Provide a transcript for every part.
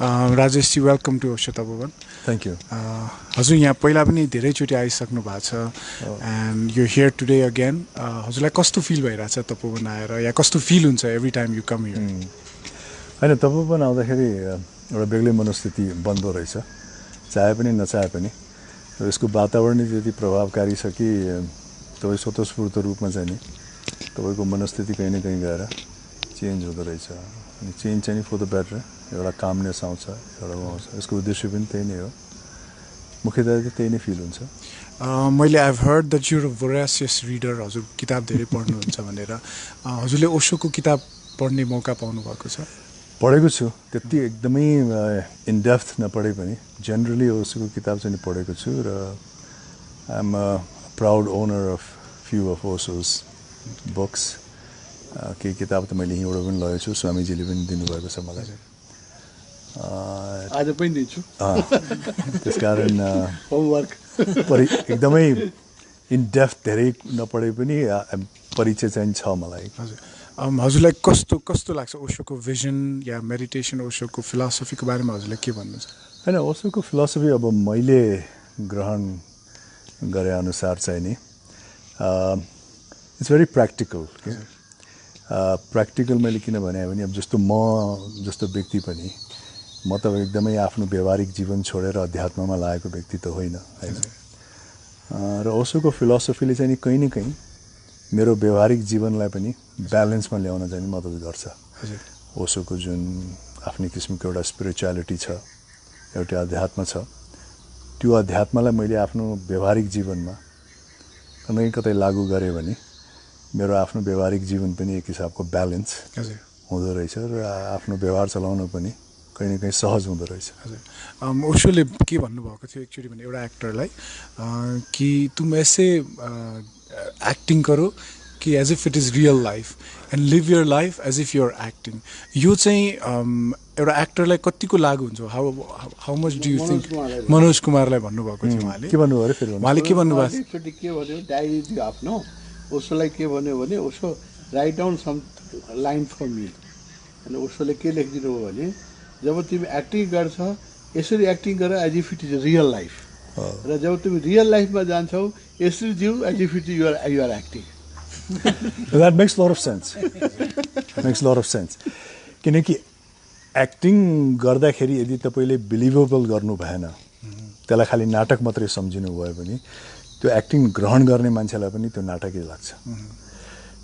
Rajesh ji, welcome to Osho Tapoban. Thank you. हजुर यहाँ पहिला पनि धेरैचोटि आइसक्नु भएको छ and you're here today again. हजुरलाई कस्तो फिल भइरहेछ तपोवन आएर या कस्तो फिल हुन्छ every time you come here? हैन तपोवन आउँदाखेरि एउटा बेग्लै मनस्थिति बन्दो रहेछ चाहे पनि नचाहे पनि र यसको वातावरण त्यति प्रभावकारी छ कि तपाई स्वतस्फूर्त रूपमा चाहिँ नि तपाईको मनस्थिति कहीं न कहीं गएर चेन्ज हुँदो रहेछ अनि चेन्ज चाहिँ फर द बेटर एउटा कामनेस आउँछ एउटा आउँछ यसको उद्देश्य पनि त्यही नै हो मुख्यतया चाहिँ त्यही नै फिल हुन्छ मैले I have heard that you're a voracious reader हजुर किताब धेरै पढ्नुहुन्छ भनेर हजुरले ओशोको किताब पढ्ने मौका पाउनु भएको छ पढेको छु त्यति एकदमै इन डेप्थ नपढे पनि जनरली ओशोको किताब चाहिँ पढेको छु र I am a proud owner of few of Osho's books केही किताब त मैले यहीँबाट पनि लगेको छु स्वामीजीले पनि दिनुभएको छ मलाई आज पनि दिन्छु त्यसकारण होमवर्क एकदमै इन डेप्थ धेरै नपढे पनि परिचय चाहिँ छ मलाई हजुरलाई कस्तो लाग्छ ओशोको भिजन या मेडिटेसन ओशोको फिलोसफीको बारेमा हजुरलाई के भन्नु छ हैन ओशोको फिलोसफी अब मैले ग्रहण गरे अनुसार चाहिँ नि इट्स भेरी प्र्याक्टिकल प्र्याक्टिकल मैले किन भने अब जस्तो म जस्तो व्यक्ति पनि म त एकदमै आफ्नो व्यवहारिक जीवन छोडेर अध्यात्ममा लागेको व्यक्ति त होइन हैन र ओशोको फिलोसफीले चाहिँ कहीं न कहीं मेरो व्यवहारिक जीवनलाई पनि ब्यालेन्समा ल्याउन चाहिँ मद्दत गर्छ ओशोको जुन आफ्नै किसिमको एउटा स्पिरिचुअलिटी छ एउटा अध्यात्म छ त्यो अध्यात्मलाई मैले आफ्नो व्यवहारिक जीवनमा कतै लागू गरे भने मेरो आफ्नो व्यवहारिक जीवन पनि एक हिसाबको ब्यालेन्स हुँदो रहेछ र आफ्नो व्यवहार चलाउन पनि कहीं न कहीं सहज हुँदो रहेछ ओशोले के भन्नुभएको थियो एक्चुअली भने एउटा एक्टरलाई कि तुम ऐसे एक्टिङ करो कि as if it is real life and live your life as if you're acting यो चाहिँ एउटा एक्टरलाई कतिको लागु हुन्छ how much do you think Manoj कुमारलाई भन्नुभएको थियो उहाँले के भन्नुभयो रे फेरि उहाँले के भन्नुभएको एकचोटि के भन्यो डायरी दियो आफ्नो ओशोलाई के भन्यो भने Osho write down some line for me अनि ओशोले के लेखिदिनु हो भने जब तिमी एक्टिङ गर्छ यसरी एक्टिङ गर as if it is real life र जब तिमी रियल लाइफमा जान्छौ यसरी जिउ as if it you are acting that makes lot of sense किनकि एक्टिङ गर्दाखेरि यदि तपाईले बिलिभेबल गर्नु भएन त्यसलाई खाली नाटक मात्रै सम्झिनु भयो भने त्यो एक्टिङ ग्रहण गर्ने मान्छेलाई पनि त्यो नाटकै लाग्छ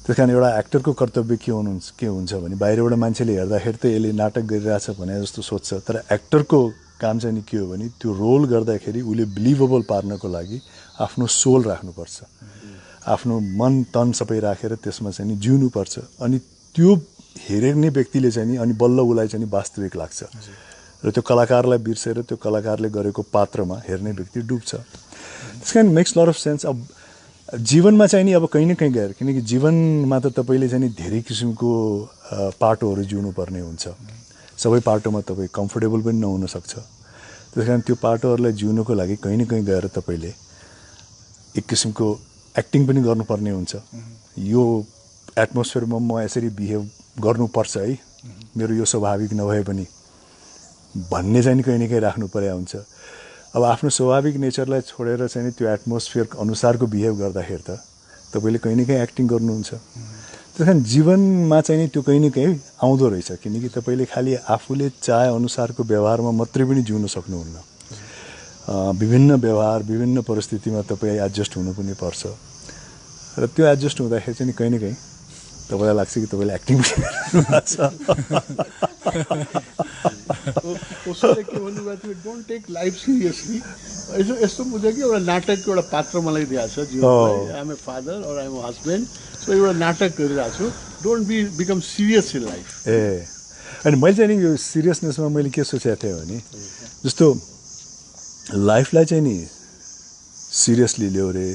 त्यसकारण एउटा एक्टरको कर्तव्य के हुन्छ भने बाहिरबाट मान्छेले हेर्दाखेरि त यसले नाटक गरिरहेछ भने जस्तो सोच्छ तर एक्टरको काम चाहिँ के हो भने त्यो रोल गर्दाखेरि उसले बिलिभेबल पार्नको लागि आफ्नो सोल राख्नुपर्छ आफ्नो मन तन सबै राखेर त्यसमा चाहिँ जिउनुपर्छ अनि त्यो हेर्ने व्यक्तिले चाहिँ अनि बल्ल उसलाई चाहिँ वास्तविक लाग्छ र त्यो कलाकारलाई बिर्सेर त्यो कलाकारले गरेको पात्रमा हेर्ने व्यक्ति डुब्छ त्यसकारण मेक्स लट अफ सेन्स अब जीवनमा चाहिँ नि अब कहीं न कहीं गएर किनकि जीवनमा त तपाईले चाहिँ धेरै किसिमको पाटोहरू जिउनु पर्ने हुन्छ सबै पाटोमा तपाई कम्फर्टेबल पनि नहुन सक्छ त्यसकारण त्यो पाटोहरूलाई जिउनको लागि कहीं न कहीं गएर तपाईले एक किसिमको एक्टिङ पनि गर्नुपर्ने हुन्छ यो एटमोस्फियरमा म यसरी बिहेभ गर्नुपर्छ है मेरो यो स्वाभाविक नभए पनि भन्ने चाहिँ कहीं न कहीं राख्नु पर्या हुन्छ अब आफ्नो स्वाभाविक नेचरलाई छोडेर चाहिँ त्यो एटमोस्फियर अनुसारको बिहेभ गर्दाखेरि त तपाईले कहीं न कहीं एक्टिङ गर्नुहुन्छ त्यसकारण जीवनमा चाहिँ त्यो कहीं न कहीं आउँदो रहेछ किनकि तपाईले खाली आफूले चाहे अनुसारको व्यवहारमा मात्रै पनि जिउन सक्नुहुन्न विभिन्न व्यवहार विभिन्न परिस्थितिमा तपाई एडजस्ट हुनु पनि पर्छ र त्यो एडजस्ट हुँदाखेरि चाहिँ कहीं न कहीं तपाईलाई लाग्छ कि तपाईले एक्टिङ गर्नुहुन्छ ओशोले के भन्नुभएको थियो डोन्ट टेक लाइफ सिरियसली यस्तो बुझ्यो कि एउटा नाटकको एउटा पात्र मलाई दिएको छ जीवनमा आइ एम ए फादर और I am a husband so एउटा नाटक गरिरहेको छु don't become serious in life अनि मैले चाहिँ यो सिरियसनेसमा मैले के सोचेको थिएँ भने जस्तो लाइफलाई चाहिँ नि सिरियसली ल्याऊ रे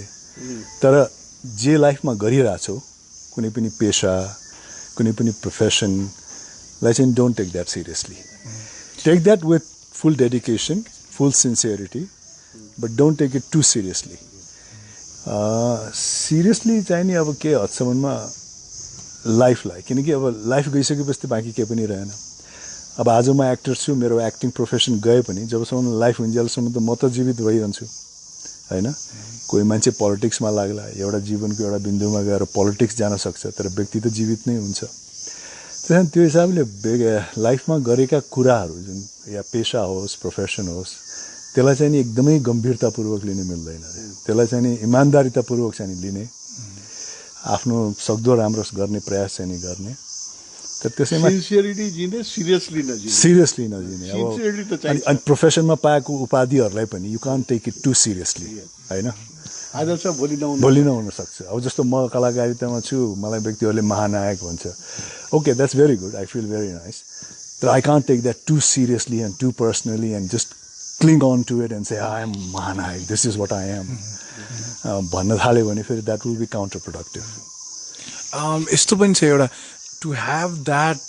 तर जे लाइफमा गरिरहेछौ कुनै पनि पेशा कुनै पनि प्रोफेसनलाई चाहिँ don't take that seriously take that with full dedication full sincerity but don't take it too seriously seriously चाहिँ नि अब के हदसम्ममा लाइफलाई किनकि अब लाइफ गइसकेपछि त बाँकी केही पनि रहेन अब आज म एक्टर छु मेरो एक्टिङ प्रोफेसन गए पनि जबसम्म लाइफ हुन्जेलसम्म त म त जीवित भइरहन्छु हैन कोही मान्छे पोलिटिक्समा लाग्ला एउटा जीवनको एउटा बिन्दुमा गएर पोलिटिक्स जान सक्छ तर व्यक्ति त जीवित नै हुन्छ त्यसैले त्यो हिसाबले लाइफमा गरेका कुराहरू जुन या पेशा होस् प्रोफेसन होस् त्यसलाई चाहिँ नि एकदमै गम्भीरतापूर्वक लिने मिल्दैन त्यसलाई चाहिँ नि इमानदारीतापूर्वक चाहिँ लिने आफ्नो सक्दो राम्रो गर्ने प्रयास चाहिँ नि गर्ने तर त्यसैमा सिन्सियरिटी जिने सिरियसली नजिने अब अनि प्रोफेसनमा पाएको उपाधिहरूलाई पनि you can't take it too seriously हैन आज छ भोलि नहुन सक्छ अब जस्तो म कलाकारितामा छु मलाई व्यक्तिहरूले महानायक भन्छ okay that's very good I feel very nice तर I can't take that to seriously and to personally and just cling on to it and say I am महानायक this is what I am भन्न थाल्यो भने फेरि that will be counter productive यस्तो पनि छ एउटा to have that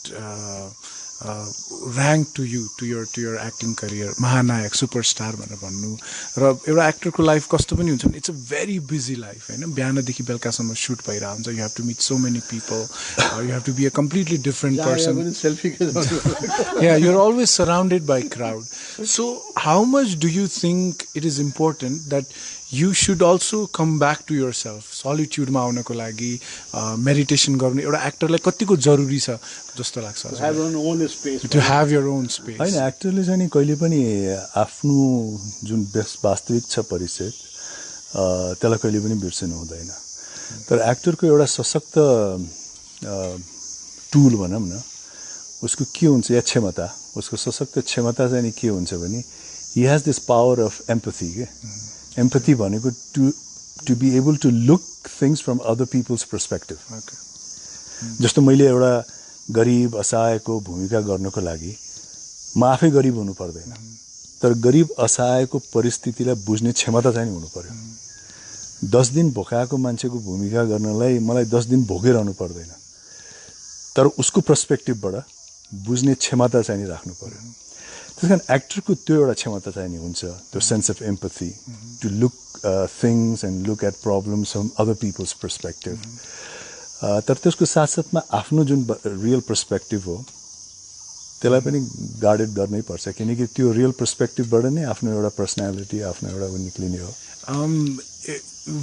rank to you to your acting career mahanayak superstar भनेर भन्नु र एउटा एक्टरको लाइफ कस्तो पनि हुन्छ भने it's a very busy life हैन बिहानदेखि बेलुकासम्म सुट भइरहेको हुन्छ you have to meet so many people you have to be a completely different person या you are always surrounded by crowd so how much do you think it is important that you should also come back to yourself solitude मा आउनको लागि meditation गर्ने एउटा एक्टरलाई कतिको जरुरी छ जस्तो लाग्छ to have your own space हैन एक्टरले चाहिँ कहिले पनि आफ्नो जुन वास्तविक छ परिचय त्यसलाई कहिले पनि बिर्सनु हुँदैन तर एक्टरको एउटा सशक्त टुल भनौँ न उसको के हुन्छ या क्षमता उसको सशक्त क्षमता चाहिँ के हुन्छ भने he has this power of empathy के empathy भनेको to be able to look things from other people's perspective जस्तो मैले एउटा गरिब असहायको भूमिका गर्नको लागि म आफै गरिब हुनु पर्दैन तर गरिब असहायको परिस्थितिलाई बुझ्ने क्षमता चाहिँ हुनु पर्यो 10 दिन भोकाएको मान्छेको भूमिका गर्नलाई मलाई 10 दिन भोगिरहनु पर्दैन तर उसको पर्सपेक्टिभबाट बुझ्ने क्षमता चाहिँ राख्नु पर्यो त्यसकारण एक्टरको त्यो एउटा क्षमता चाहिँ हुन्छ त्यो sense of empathy to look things and look at problems from other people's perspective तर त्यसको साथसाथमा आफ्नो जुन रियल पर्सपेक्टिभ हो त्यसलाई पनि गार्डेड गर्नै पर्छ किनकि त्यो रियल पर्सपेक्टिभबाट नै आफ्नो एउटा पर्सनालिटी आफ्नो एउटा निक्लिने हो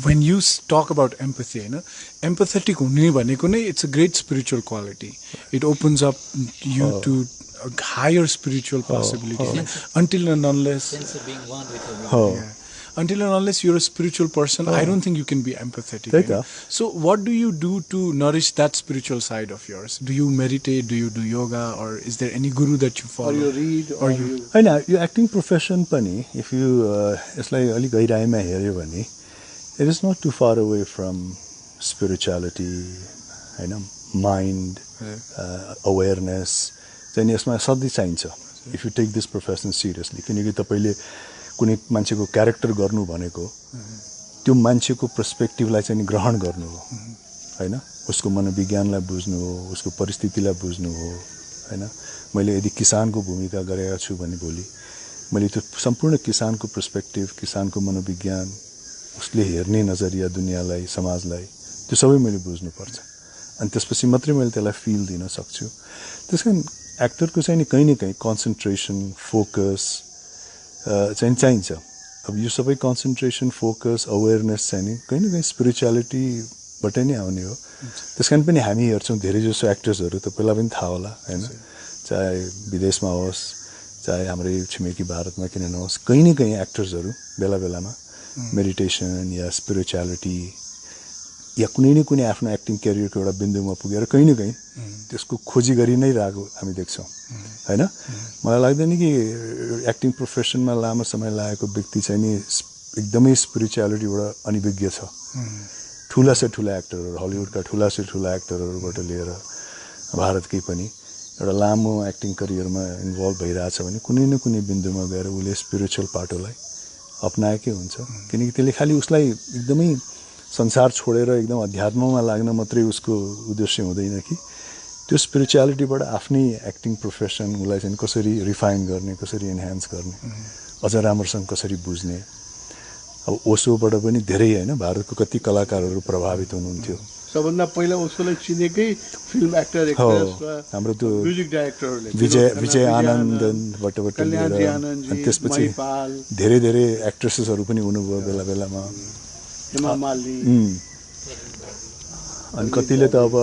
when you talk about empathy हैन empathetic हुने भनेको नै it's a great spiritual quality it opens up you to higher spiritual possibilities until and unless sense of being one with everyone until and unless you're a spiritual person I don't think you can be empathetic so what do you do to nourish that spiritual side of yours do you meditate do you do yoga or is there any guru that you follow or you read or you हैन यो acting profession पनि if you यसलाई अलि गहिराइमा हेर्यो भने it is not too far away from spirituality हैन mind awareness चाहिँ यसमा सधैँ चाहिन्छ if you take this profession seriously किनकि तपाईले कुनै मान्छेको क्यारेक्टर गर्नु भनेको त्यो मान्छेको पर्सपेक्टिभलाई चाहिँ ग्रहण गर्नु हो हैन उसको मनोविज्ञानलाई बुझ्नु हो उसको परिस्थितिलाई बुझ्नु हो हैन मैले यदि किसानको भूमिका गरेको छु भने भोलि मैले त्यो सम्पूर्ण किसानको पर्सपेक्टिभ किसानको मनोविज्ञान उसले हेर्ने नजरिया दुनियाँलाई समाजलाई त्यो सबै मैले बुझ्नुपर्छ अनि त्यसपछि मात्रै मैले त्यसलाई फिल दिन सक्छु त्यसकारण एक्टरको चाहिँ कहीँ न कहीँ कन्सन्ट्रेसन फोकस चाहिँ चाहिन्छ अब यो सबै कन्सन्ट्रेसन फोकस अवेरनेस चाहिँ नि कहीँ न कहीँ स्पिरिचुअलिटीबाट नै आउने हो त्यसकारण पनि हामी हेर्छौँ धेरै जसो एक्टर्सहरू तपाईँलाई पनि थाहा होला हैन चाहे विदेशमा होस् चाहे हाम्रै छिमेकी भारतमा किन नहोस् कहीँ न कहीँ एक्टर्सहरू बेला बेलामा मेडिटेसन या स्पिरिचुअलिटी या कुनै न कुनै आफ्नो एक्टिङ करियरको एउटा बिन्दुमा पुगेर कहीँ न कहीँ त्यसको खोजी गरि नै रहेको हामी देख्छौँ हैन मलाई लाग्दैन कि एक्टिङ प्रोफेसनमा लामो समय लागेको व्यक्ति चाहिँ नि एकदमै स्पिरिचुअलिटीबाट अनिभिज्ञ छ ठुला से ठुला एक्टरहरू हलिउडका ठुला से ठुला एक्टरहरूबाट लिएर भारतकै पनि एउटा लामो एक्टिङ करियरमा इन्भल्भ भइरहेछ भने कुनै न कुनै बिन्दुमा गएर उसले स्पिरिचुअल पाटोलाई अपनाएकै हुन्छ किनकि त्यसले खालि उसलाई एकदमै संसार छोडेर एकदम अध्यात्ममा लाग्न मात्रै उसको उद्देश्य हुँदैन कि त्यो स्पिरिचुअलिटीबाट आफ्नै एक्टिङ प्रोफेसन उसलाई चाहिँ कसरी रिफाइन गर्ने कसरी एन्हान्स गर्ने अझ राम्रोसँग कसरी बुझ्ने अब ओशोबाट पनि धेरै हैन भारतको कति कलाकारहरू प्रभावित हुनुहुन्थ्यो सबभन्दा पहिला ओशोलाई चिनेकै फिल्म एक्टर एक्ट्रेस र हाम्रो त्यो म्युजिक डाइरेक्टरहरूले विजय आनन्दबाट कल्याणजी लिएर आनन्दजी, अनि त्यसपछि महिपाल, धेरै एक्ट्रेसेसहरू पनि हुनुभयो बेला बेलामा हेमा मालिनी। अनि कतिले त अब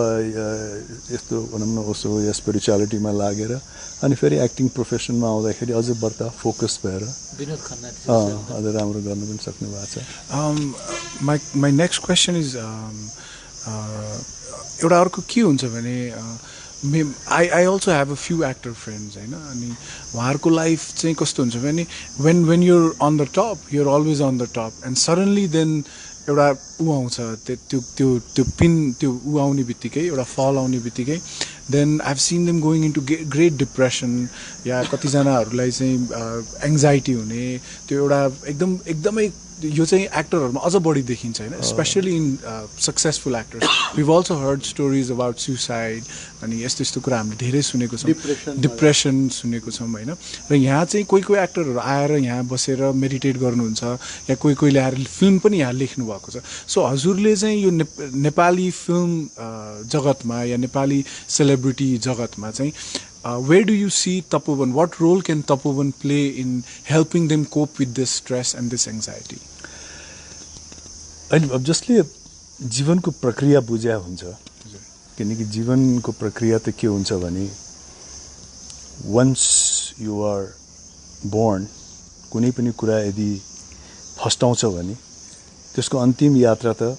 यस्तो भनौँ न ओसो या स्पिरिचुअलिटीमा लागेर अनि फेरि एक्टिङ प्रोफेसनमा आउँदाखेरि अझ बढ्ता फोकस भएर विनोद खन्ना अझ राम्रो गर्नु पनि सक्नु भएको छ। My next question is एउटा अर्को के हुन्छ भने I also have a few actor friends होइन अनि उहाँहरूको लाइफ चाहिँ कस्तो हुन्छ भने when you're on the top you're always on the top and suddenly then एउटा ऊ आउँछ त्यो पिन त्यो ऊ आउने बित्तिकै एउटा फल आउने बित्तिकै then I have seen them going into great depression या कतिजनाहरूलाई चाहिँ एङ्जाइटी हुने त्यो एउटा एकदमै यो चाहिँ एक्टरहरूमा अझ बढी देखिन्छ होइन especially in successful actors we've also heard stories about suicide अनि यस्तो यस्तो कुरा हामीले धेरै सुनेको छौँ डिप्रेसन सुनेको छौँ होइन र यहाँ चाहिँ कोही एक्टरहरू आएर यहाँ बसेर मेडिटेट गर्नुहुन्छ या कोहीले आएर फिल्म पनि यहाँ लेख्नु भएको छ सो हजुरले चाहिँ यो नेपाली फिल्म जगतमा या नेपाली सेलिब्रिटी जगतमा चाहिँ where do you see Tapoban? What role can Tapoban play in helping them cope with this stress and this anxiety? अब जसले जीवनको प्रक्रिया बुझ्या हुन्छ किनकि जीवनको प्रक्रिया त के हुन्छ भने once you are born कुनै पनि कुरा यदि फस्टाउँछ भने त्यसको अन्तिम यात्रा त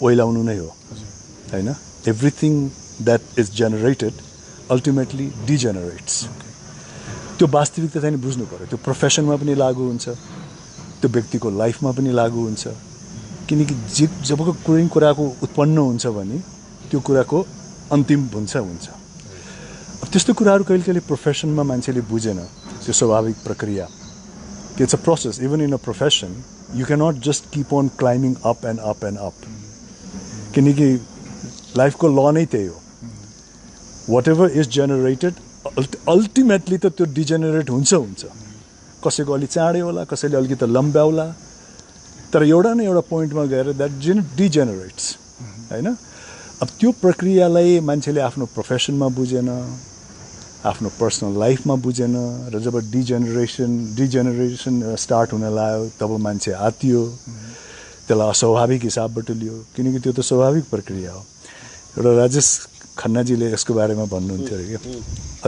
ओइलाउनु नै हो हैन everything that is generated ultimately degenerates. त्यो वास्तविकता चाहिँ बुझ्नु पर्यो त्यो प्रोफेसनमा पनि लागू हुन्छ त्यो व्यक्तिको लाइफमा पनि लागू हुन्छ किनकि जब कुनै कुराको उत्पन्न हुन्छ भने त्यो कुराको अन्तिम हुन्छ अब त्यस्तो कुराहरू कहिले प्रोफेसनमा मान्छेले बुझेन त्यो स्वाभाविक प्रक्रिया it's a process even in a profession you cannot just keep on climbing up and up and up किनकि लाइफको ल नै त्यही हो whatever is generated ultimately त त्यो डिजेनरेट हुन्छ कसैको अलि चाँडै होला कसैले अलिकति लम्ब्याउला तर एउटा न एउटा पोइन्टमा गएर द्याट डिजेनरेट्स हैन अब त्यो प्रक्रियालाई मान्छेले आफ्नो प्रोफेसनमा बुझेन आफ्नो पर्सनल लाइफमा बुझेन र जब डिजेनरेसन स्टार्ट हुन लाग्यो तब मान्छे आत्तियो त्यसलाई अस्वाभाविक हिसाबबाट लियो किनकि त्यो त स्वाभाविक प्रक्रिया हो एउटा राजेश खन्नाजीले यसको बारेमा भन्नुहुन्थ्यो अरे के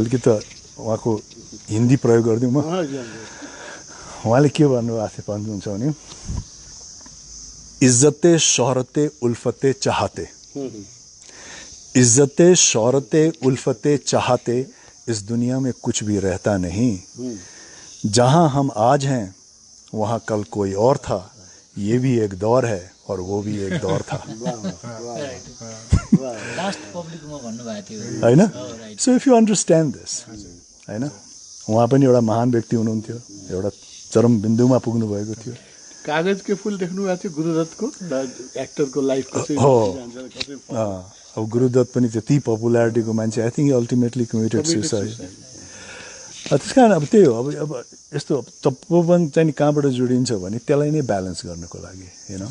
अलिकति उहाँको हिन्दी प्रयोग गरिदिउँ म उहाँले के भन्नुहुन्छ भने इज्जते शोहरते उल्फते चाहते इज्जते शोहरते उल्फते चाहते इस दुनिया में कुछ भी रहता नहीं जहां हम आज हैं वहां कल कोई और था ये भी एक दौर है और वो भी एक दौर था हैन so if you understand this हैन उहाँ पनि एउटा महान व्यक्ति हुनुहुन्थ्यो एउटा चरम बिन्दुमा पुग्नु भएको थियो कागजको फुल देख्नु भएको थियो गुरुदत्तको एक्टरको लाइफ कसरी अब गुरुदत्त पनि त्यति पपुलारिटीको मान्छे I think ultimately committed suicide त्यस कारण अब त्यही हो अब यस्तो तपोवन चाहिँ कहाँबाट जोडिन्छ भने त्यसलाई नै ब्यालेन्स गर्नको लागि होइन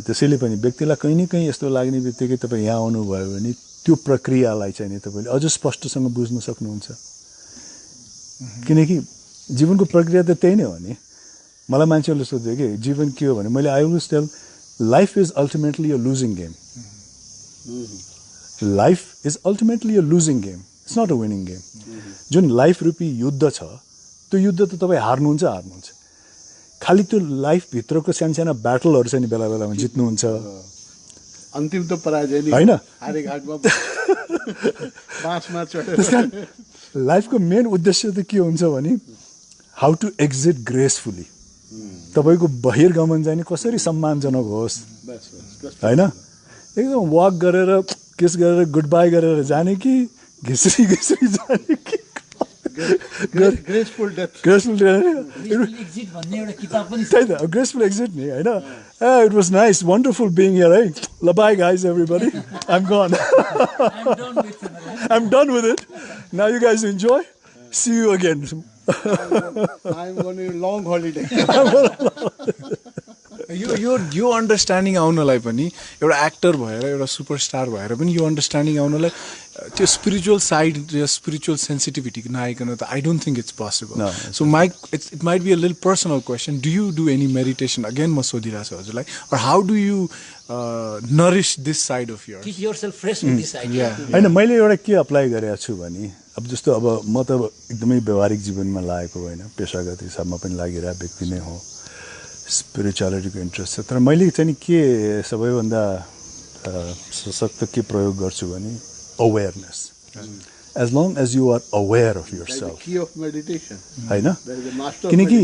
त्यसैले पनि व्यक्तिलाई कहीँ न कहीँ यस्तो लाग्ने बित्तिकै तपाईँ यहाँ आउनुभयो भने त्यो प्रक्रियालाई चाहिँ नि तपाईँले अझ स्पष्टसँग बुझ्न सक्नुहुन्छ किनकि जीवनको प्रक्रिया त त्यही नै हो नि मलाई मान्छेहरूले सोध्यो कि जीवन के हो भने मैले I always tell life is ultimately a losing game life is ultimately a losing game it's not a winning game जुन लाइफ रूपी युद्ध छ त्यो युद्ध त तपाईँ हार्नुहुन्छ खालि त्यो लाइफभित्रको सानो ब्याटलहरू चाहिँ नि बेला बेलामा जित्नुहुन्छ अन्तिम त पराजय नि होइन हारेघाटमा बाँसमा चढेर लाइफको मेन उद्देश्य त के हुन्छ भने हाउ टु एक्जिट ग्रेसफुली तपाईँको बहिर्गमन चाहिँ नि कसरी सम्मानजनक होस् होइन एकदम वाक गरेर किस गरेर गुड बाई गरेर जाने कि घिस्री जाने कि ग्रेसफुल डेथ एक्जिट भन्ने एउटा किताब पनि त्यही त ग्रेसफुल एक्जिट नि होइन it was nice wonderful being here है ल bye guys everybody I am gone I am done with it now you guys enjoy see you again I am going on a long holiday. यो understanding आउनलाई पनि एउटा actor भएर एउटा superstar भएर पनि यो अन्डरस्ट्यान्डिङ आउनलाई त्यो स्पिरिचुअल साइड स्पिरिचुअल सेन्सिटिभिटी नआइकन त I don't think it's possible so it might be a little personal question do you do any meditation again म सोधिरहेको छु हजुरलाई or how do you nourish this side of yours? Keep yourself fresh with this idea. होइन मैले एउटा के apply गरेको छु भने अब जस्तो अब म त एकदमै व्यवहारिक जीवनमा लागेको होइन पेसागत हिसाबमा पनि लागिरहेको व्यक्ति नै हो स्पिरिचुअलिटीको इन्ट्रेस्ट छ तर मैले चाहिँ नि के सबैभन्दा सशक्त के प्रयोग गर्छु भने awareness as long as you are aware of yourself key of meditation हैन किनकि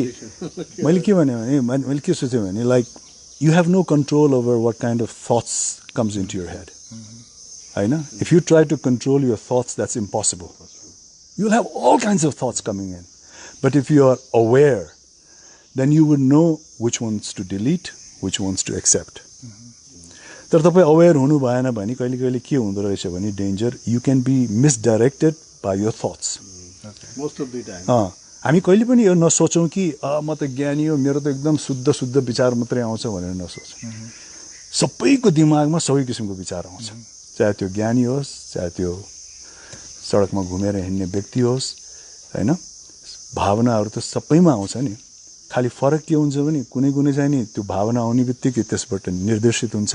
मैले के भने मैले के सोचेँ भने like you have no control over what kind of thoughts comes into your head हैन if you try to control your thoughts that's impossible you'll have all kinds of thoughts coming in but if you are aware then you would know which ones to delete which ones to accept तर तपाईँ aware हुनु भएन भने कहिले कहिले के हुँदो रहेछ भने danger you can be misdirected by your thoughts most of the time हामी कहिले पनि यो नसोचौँ कि म त ज्ञानी हो मेरो त एकदम शुद्ध विचार मात्रै आउँछ भनेर नसोचौँ सबैको दिमागमा सबै किसिमको विचार आउँछ चाहे त्यो ज्ञानी होस् चाहे त्यो सडकमा घुमेर हिँड्ने व्यक्ति होस् होइन भावनाहरू त सबैमा आउँछ नि खालि फरक के हुन्छ भने कुनै चाहिँ नि त्यो भावना आउने बित्तिकै त्यसबाट निर्देशित हुन्छ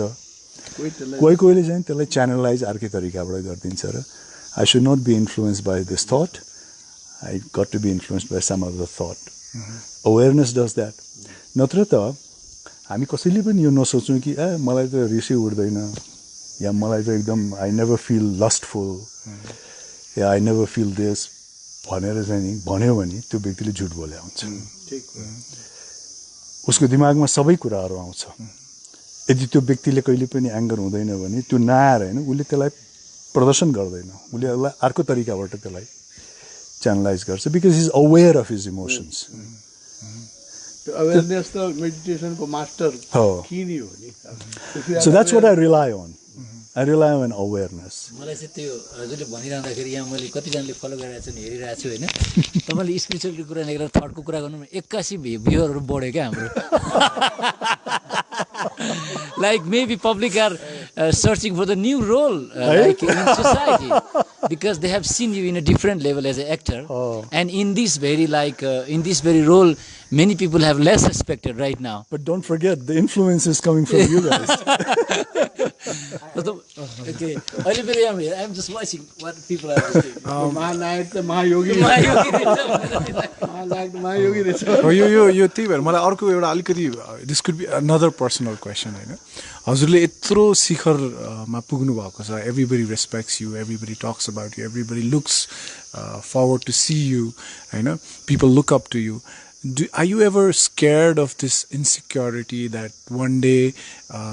कोहीले चाहिँ त्यसलाई च्यानलाइज अर्कै तरिकाबाट गरिदिन्छ र I should not be influence by this thought I got to be influence by some of the thought awareness does that नत्र त हामी कसैले पनि यो नसोचौँ कि मलाई त रिसै उठ्दैन या मलाई त एकदम आई नेभर फिल लस्टफुल या आई नेभर फिल दिस भनेर चाहिँ नि भन्यो भने त्यो व्यक्तिले झुट बोले हुन्छ उसको दिमागमा सबै कुराहरू आउँछ यदि त्यो व्यक्तिले कहिले पनि एङ्गर हुँदैन भने त्यो नआएर होइन उसले त्यसलाई प्रदर्शन गर्दैन उसले यसलाई अर्को तरिकाबाट त्यसलाई च्यानलाइज गर्छ because is aware of his emotions awareness त मेडिटेसनको मास्टर की नै हो नि so that's what I rely on awareness मलाई चाहिँ त्यो हजुरले भनिरहँदाखेरि यहाँ मैले कतिजनाले फलो गरिरहेको छु हेरिरहेको छु होइन तपाईँले स्पिरिचुअलको कुरा लेखेर थटको कुरा गर्नु 81 भ्युअरहरू बढ्यो क्या हाम्रो like maybe public are searching for the new role like in society because they have seen you in a different level as an actor and in this very role many people have less respected right now but don't forget the influence is coming from you guys okay I'm just watching what people are saying महानायक त महायोगी रहेछ यो त्यही भएर मलाई अर्को एउटा अलिकति this could be another personal question होइन हजुरले यत्रो शिखरमा पुग्नु भएको छ everybody respects you everybody talks about you everybody looks forward to see you होइन people look up to you are you ever scared of this insecurity that one day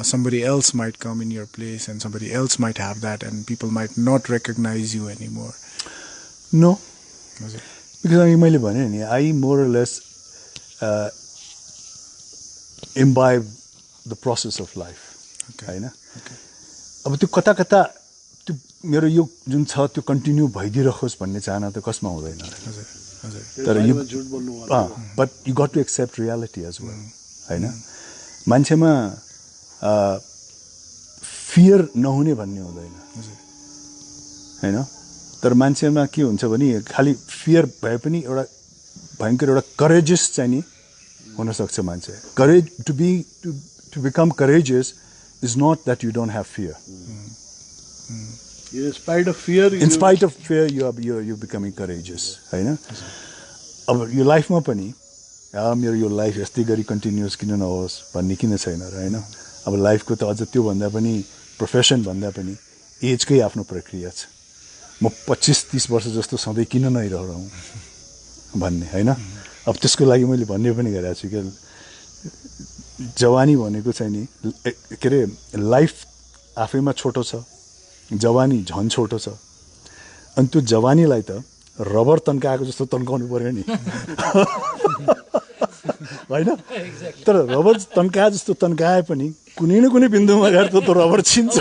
somebody else might come in your place and somebody else might have that and people might not recognize you anymore? No. Because मैले भने नि I more or less imbibe the process of life. हैन अब त्यो कता त्यो मेरो यो जुन छ त्यो कन्टिन्यू भइदिरहोस् भन्ने चाहना त कसमा हुँदैन तर you but you got to accept reality as well होइन मान्छेमा फियर नहुने भन्ने हुँदैन होइन तर मान्छेमा के हुन्छ भने खालि फियर भए पनि एउटा भयङ्कर एउटा करेजियस चाहिँ नि हुनसक्छ मान्छे courage to become courageous is not that you don't have fear In spite of fear, you're becoming courageous, होइन अब यो लाइफमा पनि मेरो यो लाइफ यस्तै गरी कन्टिन्युस किन नहोस् भन्ने किन छैन र होइन अब लाइफको त अझ त्योभन्दा पनि प्रोफेसन भन्दा पनि एजकै आफ्नो प्रक्रिया छ म 25-30 वर्ष जस्तो सधैँ किन नरहँ भन्ने होइन अब त्यसको लागि मैले भन्ने पनि गरेको छु कि जवानी भनेको चाहिँ नि के अरे लाइफ आफैमा छोटो छ जवानी झन् छोटो छ अनि त्यो जवानीलाई त रबर तन्काएको जस्तो तन्काउनु पर्यो नि होइन तर रबर तन्काए जस्तो तन्काए पनि कुनै न कुनै बिन्दुमा गएर त रबर छिन्छ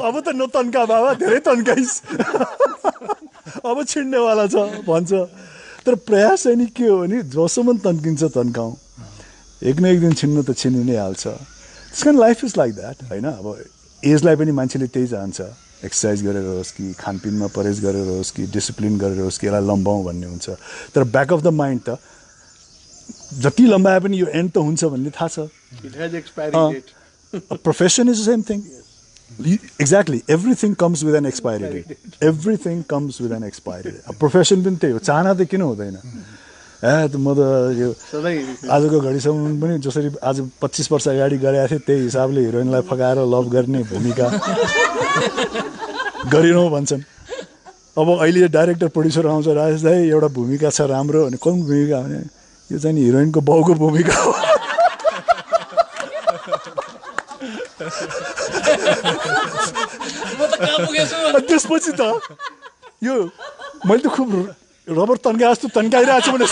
अब त नतन्का बाबा धेरै तन्काइस् अब छिन्नेवाला छ भन्छ तर प्रयास चाहिँ नि के हो भने जसम्म तन्किन्छ तन्काउँ एक न एक दिन छिन्नु त छिनि नै हाल्छ त्यस कारण लाइफ इज लाइक द्याट होइन अब एजलाई पनि मान्छेले त्यही चाहन्छ एक्सर्साइज गरेर होस् कि खानपिनमा परहेज गरेर होस् कि डिसिप्लिन गरेर होस् कि यसलाई लम्बाउँ भन्ने हुन्छ तर ब्याक अफ द माइन्ड त जति लम्बाए पनि यो एन्ड त हुन्छ भन्ने थाहा छ It has expiry date. A profession is the same thing. Exactly. Everything comes with an expiry date. Everything comes with an expiry date. A profession पनि त्यही हो चाहना त किन हुँदैन म त यो आजको घडीसम्म पनि जसरी आज 25 वर्ष अगाडि गरेको थिएँ त्यही हिसाबले हिरोइनलाई फकाएर लभ गर्ने भूमिका गरिरहँ भन्छन् अब अहिले डाइरेक्टर प्रड्युसर आउँछ राजेश दाइ एउटा भूमिका छ राम्रो भने कुन भूमिका भने यो चाहिँ हिरोइनको बाउको भूमिका हो त्यसपछि त यो मैले त खुब रबर तन्काए जस्तो तन्काइरहेको छु भने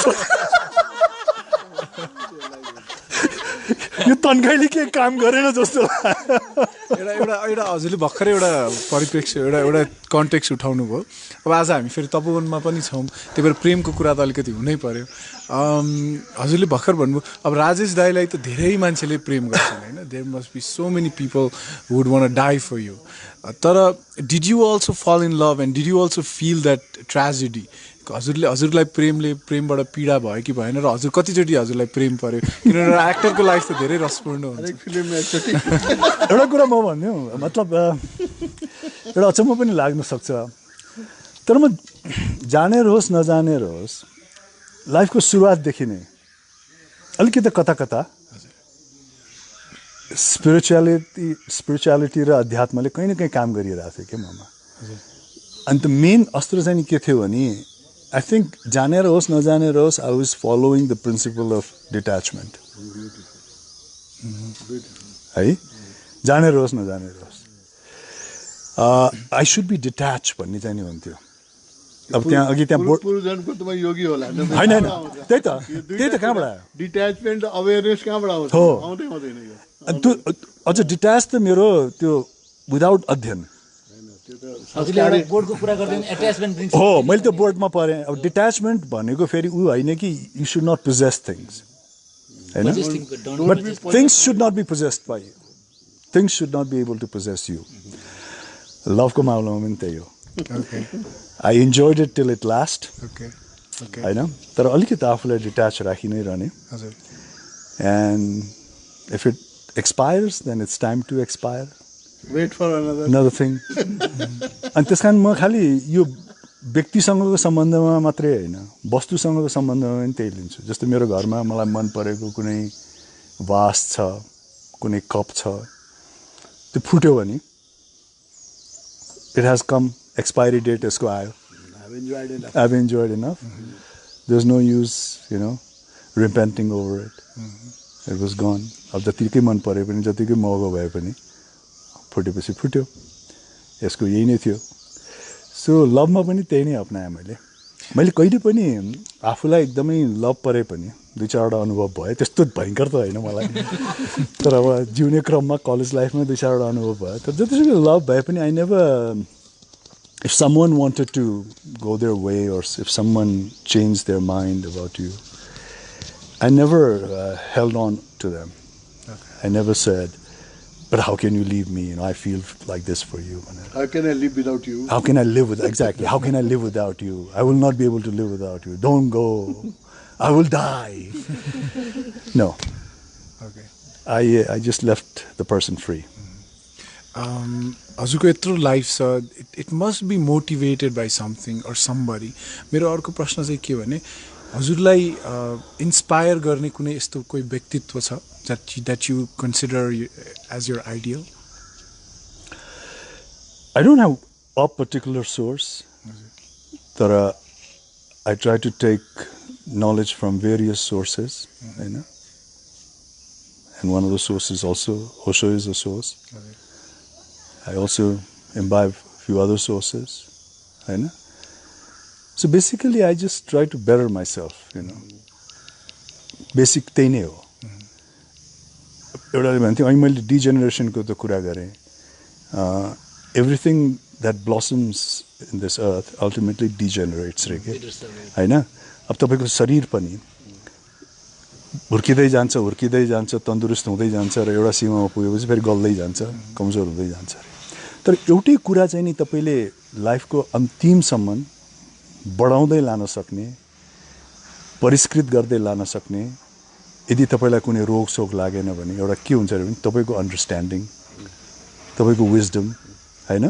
यो तन्काइले के काम गरेन जस्तो एउटा हजुरले भर्खरै एउटा परिप्रेक्ष्य एउटा कन्टेक्स्ट उठाउनु भयो अब आज हामी फेरि तपोवनमा पनि छौँ त्यही भएर प्रेमको कुरा त अलिकति हुनै पर्यो हजुरले भर्खर भन्नुभयो अब राजेश दाईलाई त धेरै मान्छेले प्रेम गर्छन् होइन there must be so many people would want die for you तर did you also fall in love and did you also feel that tragedy हजुरलाई प्रेमबाट पीडा भयो कि भएन र हजुर कतिचोटि हजुरलाई प्रेम पर्यो किनभने एक्टरको लाइफ त धेरै रसपूर्ण हुन्छ एउटा कुरा म भन्नु मतलब एउटा अचम्म पनि लाग्न सक्छ तर म जानेर होस् नजानेर होस् लाइफको सुरुवातदेखि नै अलिकति कता कता स्पिरिचुअलिटी र अध्यात्मले कहीँ न कहीँ काम गरिरहेको थियो क्या ममा अनि त मेन अस्त्र चाहिँ के थियो भने I think जानेर होस् नजानेर होस् I was following the principle of detachment है जानेर होस् नजानेर होस् I should be detached भन्ने चाहिँ नि हुन्थ्यो अब त्यहाँ अघि त्यहाँ पूर्वजन्मको तपाईँ योगी होला होइन त्यही त कहाँबाट आयो डिट्याचमेन्ट अवेरनेस कहाँबाट आउँछ हो आउँदै आउँदैन यो अनि त्यो अझ डिट्याच त मेरो त्यो विदाउट अध्ययन हो मैले त्यो बोर्डमा पढेँ अब डिट्याचमेन्ट भनेको फेरि ऊ होइन कि you should not possess things होइन but things should not be possessed by you things should not be able to possess you लभको मामलामा पनि त्यही हो I enjoyed it till it last होइन तर अलिकति आफूलाई डिट्याच राखि नै रहने and if it expires then it's time to expire wait for another thing अनि त्यस कारण म खालि यो व्यक्तिसँगको सम्बन्धमा मात्रै होइन वस्तुसँगको सम्बन्धमा पनि त्यही लिन्छु जस्तो मेरो घरमा मलाई मन परेको कुनै वास छ कुनै कप छ त्यो फुट्यो भने it has come expiry date यसको आयो I have enjoyed enough there is no use you know repenting over it it was gone अब जतिकै मन परे पनि जतिकै महँगो भए पनि फुटेपछि फुट्यो यसको यही नै थियो सो लभमा पनि त्यही नै अपनाएँ मैले कहिले पनि आफूलाई एकदमै लभ परे पनि दुई चारवटा अनुभव भयो त्यस्तो भयङ्कर त होइन मलाई तर अब जिउने क्रममा कलेज लाइफमा दुई चारवटा अनुभव भयो तर जतिसुकै लभ भए पनि I never if someone wanted to go there way or if someone changed their mind about you I never held on to them I never said but how can you leave me I feel like this for you how can I live without you how can I live with exactly how can I live without you I will not be able to live without you don't go I will die no I just left the person free हजुरको यत्रो life छ it must be motivated by something or somebody मेरो अर्को प्रश्न चाहिँ के भने हजुरलाई इन्सपायर गर्ने कुनै यस्तो कोही व्यक्तित्व छ that you consider as your ideal? I don't have a particular source. But I try to take knowledge from various sources. You know? And one of the sources also, Osho is a source. I also imbibe a few other sources. You know? So basically I just try to better myself. You know? Basic त्यही नै हो एउटाले भन्थ्यो अनि मैले डिजेनेरेसनको त कुरा गरेँ everything that blossoms in this earth ultimately degenerates रे के होइन अब तपाईँको शरीर पनि हुर्किँदै जान्छ तन्दुरुस्त हुँदै जान्छ र एउटा सीमामा पुगेपछि फेरि गल्दै जान्छ कमजोर हुँदै जान्छ तर एउटै कुरा चाहिँ नि तपाईले लाइफको अन्तिमसम्म बढाउँदै लान सक्ने परिष्कृत गर्दै लान सक्ने यदि तपाईलाई कुनै रोग शोक लागेन भने एउटा के हुन्छ भने तपाईको अन्डरस्ट्यान्डिङ तपाईको विजडम हैन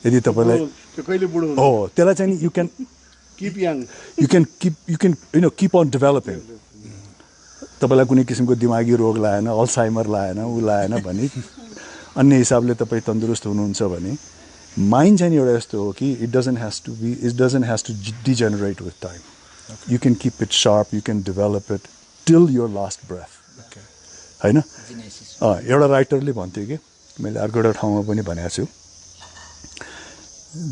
यदि तपाईलाई त्यो कहिले बुढो हुन्छ हो त्यसलाई चाहिँ you can keep young you can keep on developing तपाईलाई कुनै किसिमको दिमागी रोग लाएन अल्साइमर लाएन उ लाएन भने अन्य हिसाबले तपाई तन्दुरुस्त हुनुहुन्छ भने माइन्ड चाहिँ एउटा यस्तो हो कि it doesn't has to degenerate with time you can keep it sharp you can develop it till your last breath हैन एउटा राइटरले भन्थ्यो कि मैले अर्को एउटा ठाउँमा पनि भनेको छु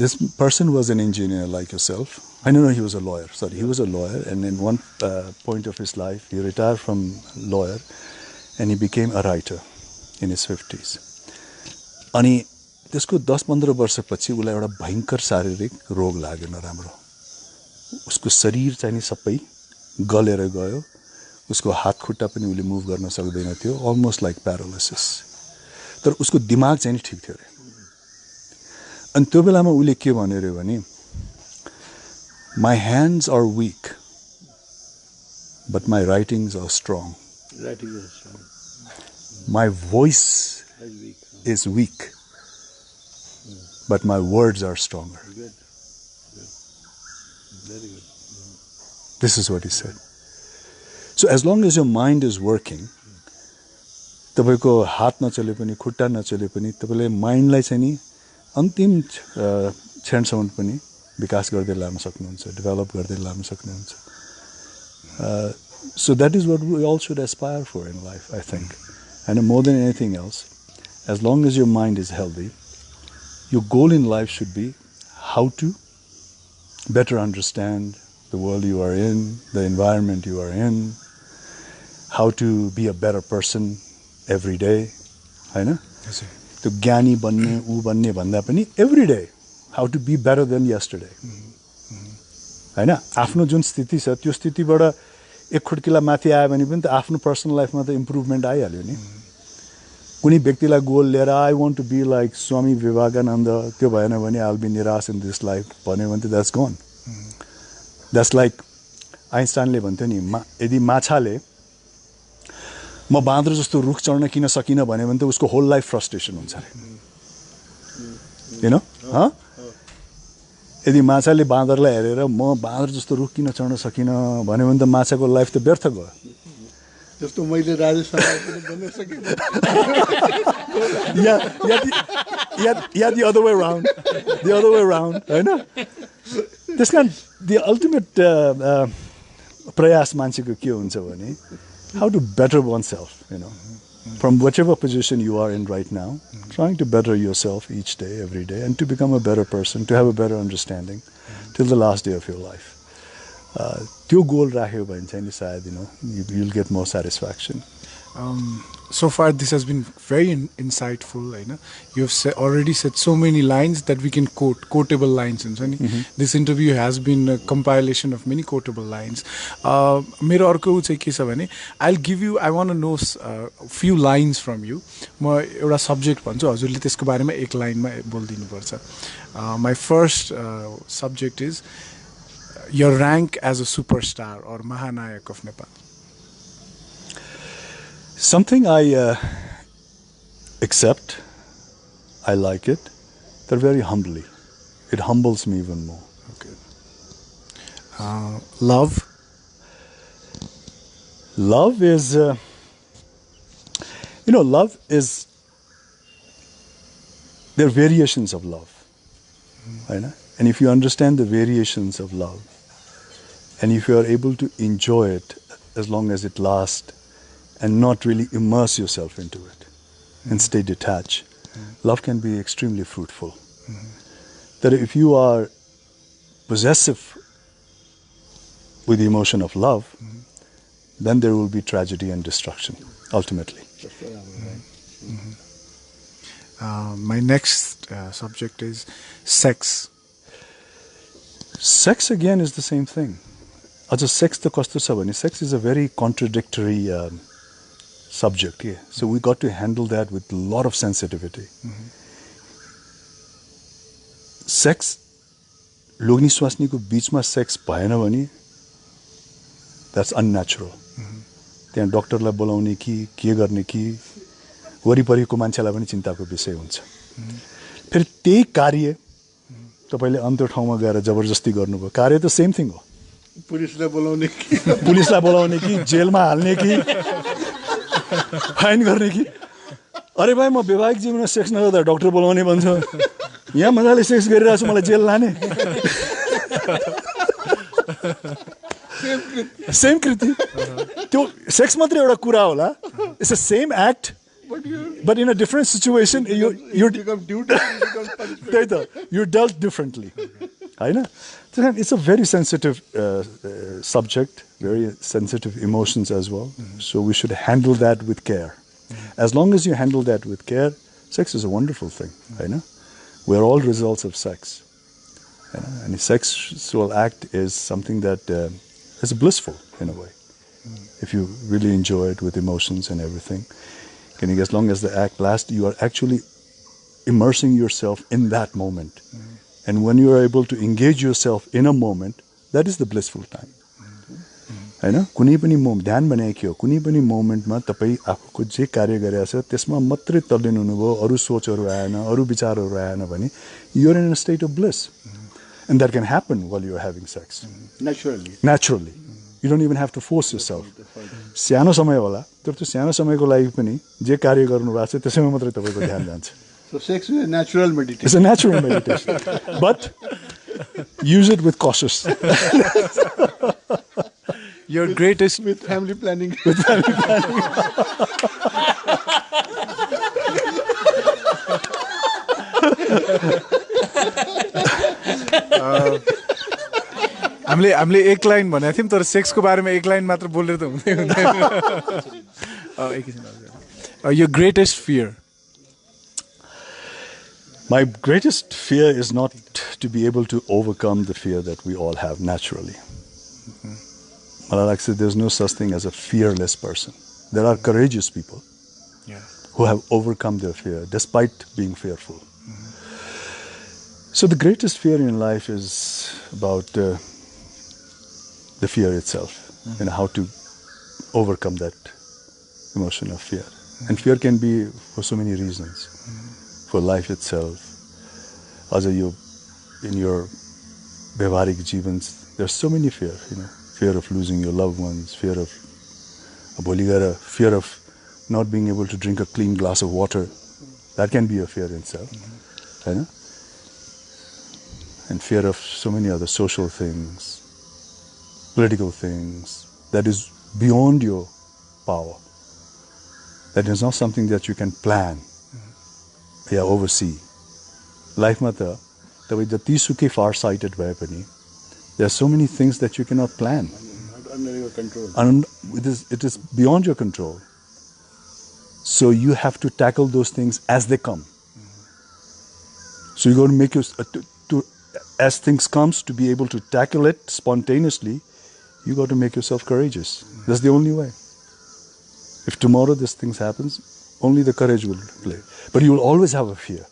this person was an engineer like yourself. I know he was a lawyer. Sorry, he was a lawyer. And in one point of his life, he retired from lawyer and he became a writer in his 50s. अनि त्यसको 10-15 वर्षपछि उलाई एउटा भयंकर शारीरिक रोग लाग्यो नराम्रो उसको शरीर चाहिँ नि सबै गलेर गयो उसको हात खुट्टा पनि उले मुभ गर्न सक्दैन थियो almost like paralysis तर उसको दिमाग चाहिँ नि ठीक थियो रे अनि त्यो बेलामा उले के भन्यो रे भने my hands are weak but my writings are strong my voice is weak but my words are stronger very good this is what he said so as long as your mind is working तपाईको हात नचले पनि खुट्टा नचले पनि तपाईले माइन्डलाई चाहिँ नि अन्तिम क्षणसम्म पनि विकास गर्दै लान सक्नुहुन्छ डेभलप गर्दै लान सक्नुहुन्छ so that is what we all should aspire for in life I think and more than anything else as long as your mind is healthy your goal in life should be how to better understand the world you are in the environment you are in how to be a better person every day हैन त्यो ज्ञानी बन्ने उ बन्ने भन्दा पनि every day how to be better than yesterday हैन आफ्नो जुन स्थिति छ त्यो स्थितिबाट एक खुड्किला माथि आयो भने पनि त आफ्नो पर्सनल लाइफमा त इम्प्रुभमेन्ट आइहाल्यो नि कुनै व्यक्तिलाई गोल लिएर I want to be like Swami Vivekananda त्यो भएन भने आई विल बी निराश इन दिस लाइफ भन्यो भने त द्याट्स गन द्याट्स लाइक आइन्स्टाइनले भन्थ्यो नि यदि माछाले म बाँदर जस्तो रुख चढ्न किन सकिन भन्यो भने त उसको होल लाइफ फ्रस्ट्रेसन हुन्छ रे यु नो यदि माछाले बाँदरलाई हेरेर म बाँदर जस्तो रुख किन चढ्न सकिन भन्यो भने त माछाको लाइफ त व्यर्थ गयो जस्तो मैले राजेश हमाल पनि बन्न सके या the other way around हैन त्यसकारण the ultimate प्रयास मान्छेको के हुन्छ भने how to better oneself, you know, from whichever position you are in right now, trying to better yourself each day, every day, and to become a better person, to have a better understanding till the last day of your life. त्यो goal राख्यो भने चाहिँ नि सायद you'll get more satisfaction. So far this has been very insightful you have already said so many lines that we can quotable lines this interview has been a compilation of many quotable lines मेरो अर्को चाहिँ के छ भने I want to know a few lines from you म एउटा subject भन्छु हजुरले त्यसको बारेमा एक लाइनमा बोल्दिनु पर्छ my first subject is your rank as a superstar or Mahanayak of Nepal. Something I accept, I like it, but very humbly. It humbles me even more. Okay. Love? Love is, love is, there are variations of love. Right? And if you understand the variations of love, and if you are able to enjoy it as long as it lasts, and not really immerse yourself into it and stay detached, love can be extremely fruitful. That if you are possessive with the emotion of love, then there will be tragedy and destruction, ultimately. My next subject is sex. Sex, again, is the same thing. अझ sex त कस्तो छ भने sex is a very contradictory subject here. So we got to handle that with a lot of sensitivity. Sex, लोग्नी स्वास्नीको बीचमा sex भएन भने that's unnatural. त्यहाँ डक्टरलाई बोलाउने कि के गर्ने कि वरिपरिको मान्छेलाई पनि चिन्ताको विषय हुन्छ. फेरि त्यही कार्य तपाईले अन्त्य ठाउँमा गएर जबरजस्ती गर्नुभयो. कार्य त सेम थिङ हो. पुलिसलाई बोलाउने कि जेलमा हाल्ने कि फाइन गर्ने कि अरे भाइ म वैवाहिक जीवनमा सेक्स नगर्दा डक्टर बोलाउने भन्छ. यहाँ मजाले सेक्स गरिरहेको छु मलाई जेल लाने. सेम कृति. त्यो सेक्स मात्रै एउटा कुरा होला. It's a same act but in a different situation you become duty, त्यही त you're dealt differently. हैन? It's a very sensitive subject, very sensitive emotions as well. So we should handle that with care. As long as you handle that with care, sex is a wonderful thing. Right? We're all results of sex. And a sexual act is something that is blissful in a way. If you really enjoy it with emotions and everything. As long as the act lasts, you are actually immersing yourself in that moment. And when you are able to engage yourself in a moment, that is the blissful time. हैन? कुनै पनि moment ध्यान बनाएको कुनै पनि मोमेन्टमा तपाई आफूको जे कार्य गरेछ त्यसमा मात्रै तल्लीन हुनुभयो, अरु सोचहरु आएन, अरु विचारहरु आएन भने you are in a state of bliss. And that can happen while you are having sex. Naturally. You don't even have to force yourself. सानो समय होला, तर त्यो सानो समयको लागि पनि जे कार्य गर्नु भएको छ त्यसैमा मात्रै तपाईको ध्यान जान्छ. So sex is a natural meditation. It's a natural meditation. But use it with cautious. Your greatest with family planning. With family planning. हामीले एक लाइन भनेको थियौं तर सेक्सको बारेमा एक लाइन मात्र बोलेर त हुँदैन. Your greatest fear. My greatest fear is not to be able to overcome the fear that we all have naturally. Like I said, there's no such thing as a fearless person. There are courageous people who have overcome their fear despite being fearful. So the greatest fear in life is about the fear itself and how to overcome that emotion of fear. And fear can be for so many reasons. For life itself, as in your व्यवहारिक जीवns, there's so many fear, fear of losing your loved ones, fear of not being able to drink a clean glass of water. That can be a fear in itself. And fear of so many other social things, political things, that is beyond your power. That is not something that you can plan. Oversee. Life matter, far sighted भए पनि, there are so many things that you cannot plan. Under your control. And it is beyond your control. So you have to tackle those things as they come. So you got to make as things comes, to be able to tackle it spontaneously, you got to make yourself courageous. That's the only way. If tomorrow this thing happens, only the courage will play. But you will always have a fear.